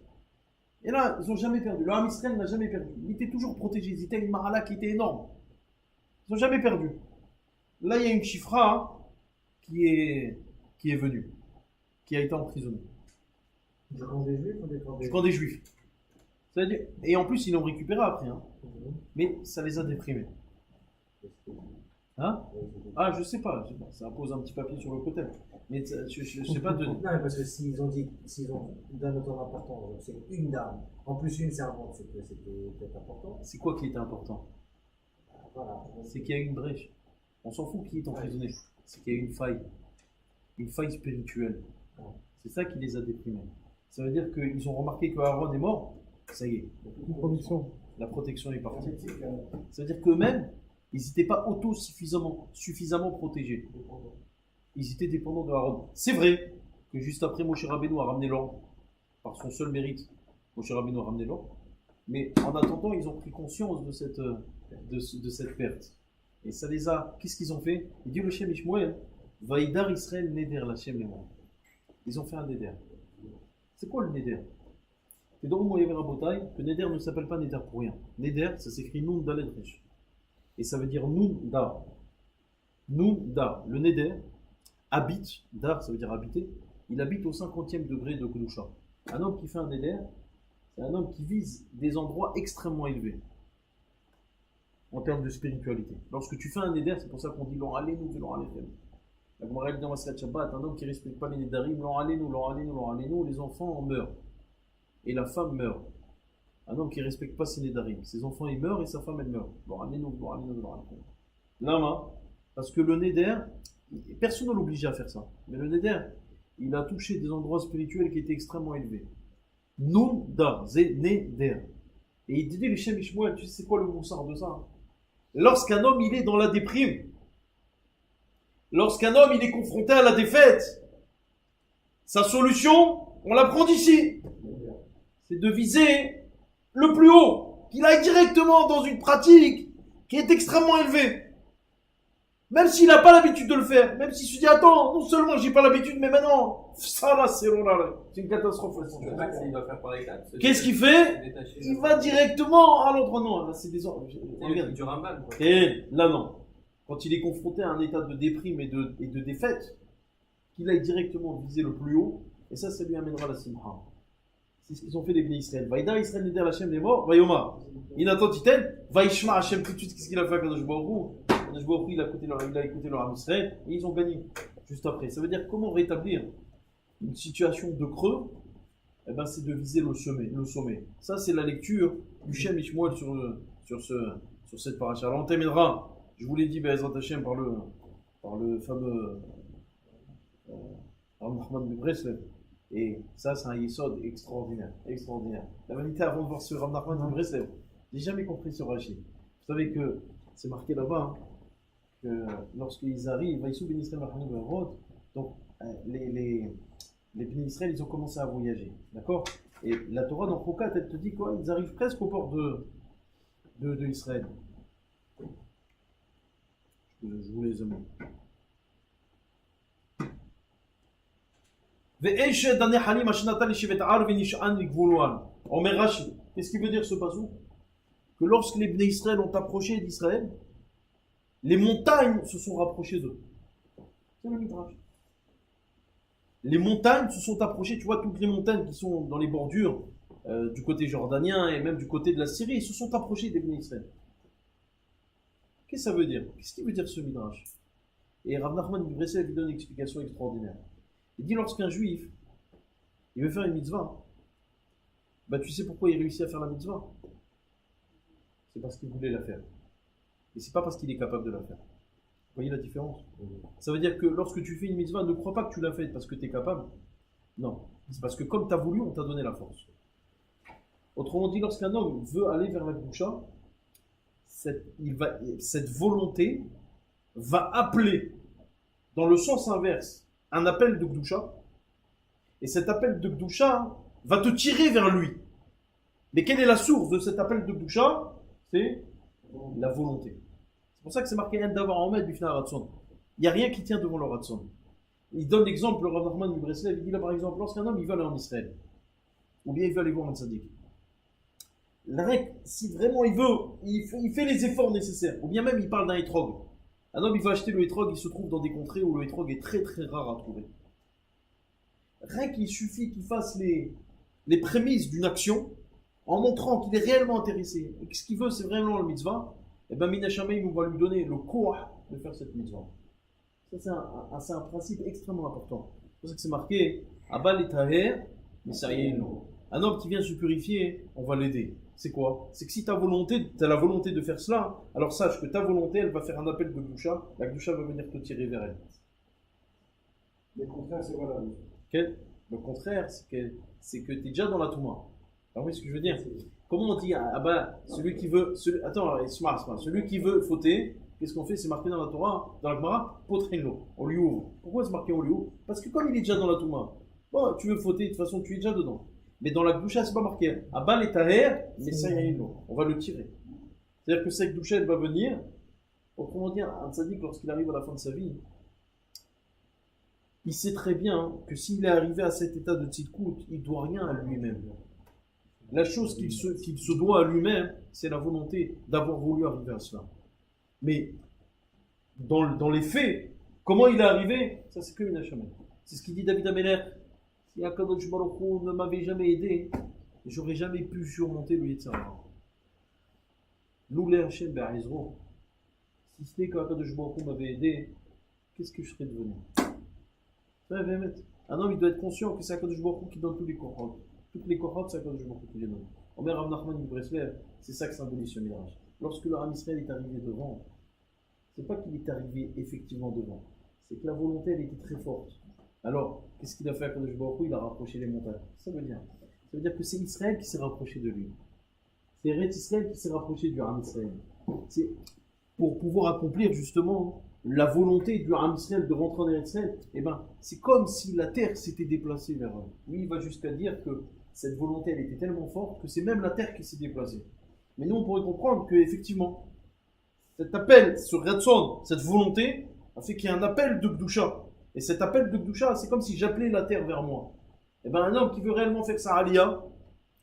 Et là, ils n'ont jamais perdu. Le Ham Israël n'a jamais perdu. Il était toujours protégé. Ils étaient une marala qui était énorme. Ils n'ont jamais perdu. Là, il y a une chifra qui est venue, qui a été emprisonnée. Du camp des Juifs ou des camps Du camp des Juifs. C'est-à-dire, et en plus, ils l'ont récupéré après. Hein. Mais ça les a déprimés. Hein? Ah, je sais pas. Ça pose un petit papier sur le côté. Mais je sais pas de. Non, mais parce que s'ils ont donné autant d'importance, donc c'est une dame, en plus une servante, c'est que c'était peut-être important. C'est quoi qui est important? Voilà. C'est qu'il y a une brèche. On s'en fout qui est emprisonné. C'est qu'il y a une faille spirituelle. C'est ça qui les a déprimés. Ça veut dire qu'ils ont remarqué que Aaron est mort. Ça y est. La protection est partie. Ça veut dire qu'eux-mêmes, ils n'étaient pas suffisamment protégés. Ils étaient dépendants de Aaron. C'est vrai que juste après, Moshe Rabbeinu a ramené l'ordre. Par son seul mérite, Moshe Rabbeinu a ramené l'ordre. Mais en attendant, ils ont pris conscience de cette perte. Et ça les a. Qu'est-ce qu'ils ont fait? Il dit le Shem Ishmuel, Vaïdar Israël Neder Lachem Lemon. Ils ont fait un Neder. C'est quoi le Neder? C'est dans le mot Rabotai que Neder ne s'appelle pas Neder pour rien. Neder, ça s'écrit Nun Dalet Resh. Et ça veut dire Nun Dar. Nun Dar. Le Neder habite, Dar ça veut dire habiter, il habite au 50e degré de Kedusha. Un homme qui fait un Neder, c'est un homme qui vise des endroits extrêmement élevés en termes de spiritualité. Lorsque tu fais un Neder, c'est pour ça qu'on dit l'on allez nous, l'on allez nous. La Gemara dit dans Maselat Shabbat, un homme qui ne respecte pas les Nedarim, l'on allez nous, les enfants en meurent. Et la femme meurt. Un homme qui ne respecte pas ses Nedarim, ses enfants ils meurent et sa femme elle meurt. L'on allez nous. Lama, parce que le Neder, personne ne l'obligeait à faire ça. Mais le Neder, il a touché des endroits spirituels qui étaient extrêmement élevés. Nun dar, zé Neder. Et il dit les Shem Ishmuel, tu sais c'est quoi le moussard de ça? Lorsqu'un homme il est dans la déprime, lorsqu'un homme il est confronté à la défaite, sa solution, on l'apprend d'ici, c'est de viser le plus haut, qu'il aille directement dans une pratique qui est extrêmement élevée. Même s'il n'a pas l'habitude de le faire, même s'il se dit attends, non seulement j'ai pas l'habitude, mais maintenant, ça là, c'est une catastrophe. Le max, il doit faire par étapes. Qu'est-ce qu'il fait? Il va directement à l'endroit. Non, là c'est des ordres. Regarde. Du Ramban, quoi. Et là non. Quand il est confronté à un état de déprime et de défaite, qu'il aille directement viser le plus haut, et ça lui amènera la simha. C'est ce qu'ils ont fait les bénis Israël. Vaïda Israël neder Hachem les morts, Vayoma. Inatan Titen, Vaishma Hachem tout de suite, qu'est-ce qu'il a fait à Kadosh Baruch Hu? Kadosh Baruch Hu, il a écouté leur âme Israël, et ils ont gagné juste après. Ça veut dire comment rétablir une situation de creux? Eh ben, c'est de viser le sommet. Ça, c'est la lecture du Shem Ishmael sur cette paracha. Alors, on terminera, je vous l'ai dit, Be'ezrat Hashem, par le fameux Rav Nachman de Breslev. Et ça, c'est un yesod extraordinaire. La vérité, avant de voir ce Rav Nachman de Breslev, j'ai jamais compris ce Rashi. Vous savez que c'est marqué là-bas, que lorsqu'ils arrivent, Vaïsou Ben Israël Marhanou Be'erod, donc les Bénis Israël, ils ont commencé à voyager, d'accord? Et la Torah dans Chokat, elle te dit quoi? Ils arrivent presque au port de Israël. Je vous les aime. Qu'est-ce qu'il veut dire ce passage? Que lorsque les Bénis Israël ont approché d'Israël, les montagnes se sont rapprochées d'eux. C'est le Midrash. Les montagnes se sont approchées, tu vois, toutes les montagnes qui sont dans les bordures du côté jordanien et même du côté de la Syrie, se sont approchées des Bénis Israël. Qu'est-ce que ça veut dire? Qu'est-ce qu'il veut dire ce Midrash? Et Rav Nachman de Breslev lui donne une explication extraordinaire. Il dit lorsqu'un juif, il veut faire une mitzvah, bah tu sais pourquoi il réussit à faire la mitzvah? C'est parce qu'il voulait la faire. Et c'est pas parce qu'il est capable de la faire. Vous voyez la différence? Ça veut dire que lorsque tu fais une mitzvah, ne crois pas que tu l'as faite parce que tu es capable. Non. C'est parce que comme tu as voulu, on t'a donné la force. Autrement dit, lorsqu'un homme veut aller vers la Gdusha, cette volonté va appeler, dans le sens inverse, un appel de Gdusha. Et cet appel de Gdusha va te tirer vers lui. Mais quelle est la source de cet appel de Gdusha? C'est la volonté. C'est pour ça que c'est marqué d'avoir en maître du final Ratson. Il n'y a rien qui tient devant le Ratson. Il donne l'exemple, le Rav Nachman du Breslev, il dit là par exemple, lorsqu'un homme il veut aller en Israël, ou bien il veut aller voir un tzaddik, la règle, si vraiment il veut, il fait les efforts nécessaires, ou bien même il parle d'un étrog. Un homme il va acheter le étrog, il se trouve dans des contrées où le étrog est très très rare à trouver. Rien qu'il suffit qu'il fasse les prémices d'une action, en montrant qu'il est réellement intéressé, et que ce qu'il veut c'est vraiment le mitzvah, et bien Mina Shamayim va lui donner le courage de faire cette mitzvah. Ça c'est un principe extrêmement important. C'est pour ça que c'est marqué Abal et Taher, mais ça y est, non. Un homme qui vient se purifier, on va l'aider. C'est quoi? C'est que si tu as la volonté de faire cela, alors sache que ta volonté, elle va faire un appel de Gdusha, la Gdusha va venir te tirer vers elle. Le contraire, c'est valable. Le contraire, c'est que tu es déjà dans la Touma. Alors vous voyez ce que je veux dire? Comment on dit, celui qui veut, celui qui veut fauter, qu'est-ce qu'on fait? C'est marqué dans la Torah, dans la Gemara, potrinlo, on lui ouvre. Pourquoi c'est marqué on lui ouvre? Parce que comme il est déjà dans la Touma, bon, tu veux fauter, de toute façon tu es déjà dedans. Mais dans la Gdusha, c'est pas marqué Abal et Taher, mais ça y est, on va le tirer. C'est-à-dire que cette Gdusha, elle va venir, autrement dit, un tzaddik, lorsqu'il arrive à la fin de sa vie, il sait très bien que s'il est arrivé à cet état de tzidkout, il ne doit rien à lui-même. La chose qu'il se doit à lui-même, c'est la volonté d'avoir voulu arriver à cela. Mais dans les faits, comment il est arrivé, ça c'est que une Hachamel. C'est ce qu'il dit David Ameler. Si Akadosh Baruch Hu ne m'avait jamais aidé, j'aurais jamais pu surmonter le Yetzer Hara. Loulé Hachem Be'ezro. Si ce n'est qu'Akadosh Baruch Hu m'avait aidé, qu'est-ce que je serais devenu? Un homme il doit être conscient que c'est Akadosh Baruch Hu qui donne tous les korot. Toutes les korot, c'est Akadosh Baruch Hu qui les donne. Omer Rav Nachman de Breslev, c'est ça que symbolise ce Midrash. Lorsque le Ham Israël est arrivé devant, c'est pas qu'il est arrivé effectivement devant, c'est que la volonté elle était très forte. Alors, qu'est-ce qu'il a fait à Akadosh Baruch Hu? Il a rapproché les montagnes. Ça veut dire que c'est Israël qui s'est rapproché de lui. C'est Eretz Israël qui s'est rapproché du Ham Israël. C'est pour pouvoir accomplir justement la volonté du Ham Israël de rentrer en Eretz Israël, eh ben, c'est comme si la terre s'était déplacée vers eux. Lui, il va jusqu'à dire que cette volonté, elle était tellement forte que c'est même la terre qui s'est déplacée. Mais nous, on pourrait comprendre qu'effectivement, cet appel, ce Ratson, cette volonté, a fait qu'il y a un appel de Gdusha. Et cet appel de Gdusha, c'est comme si j'appelais la terre vers moi. Eh ben, un homme qui veut réellement faire sa aliyah,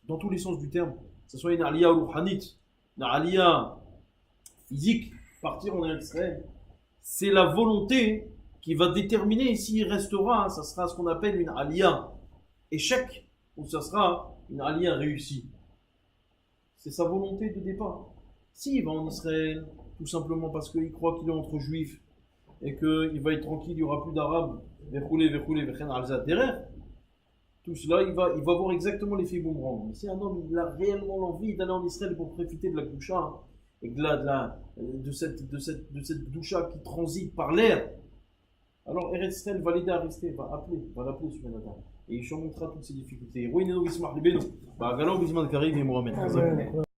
dans tous les sens du terme, que ce soit une aliyah ruhanit, une aliyah physique, partir en Eretz Israël, c'est la volonté qui va déterminer s'il restera, ça sera ce qu'on appelle une aliyah échec, ou ça sera une aliyah réussie. C'est sa volonté de départ. S'il va en Israël, tout simplement parce qu'il croit qu'il est entre juifs, et qu'il va être tranquille, il n'y aura plus d'arabes, derrière, tout cela, il va voir exactement l'effet boomerang. Mais si un homme il a réellement l'envie d'aller en Israël pour profiter de la Gdusha, et de cette Gdusha qui transite par l'air, alors Eretz Israël va l'aider à rester, va l'appeler sur Benadar. Et il surmontera toutes ces difficultés.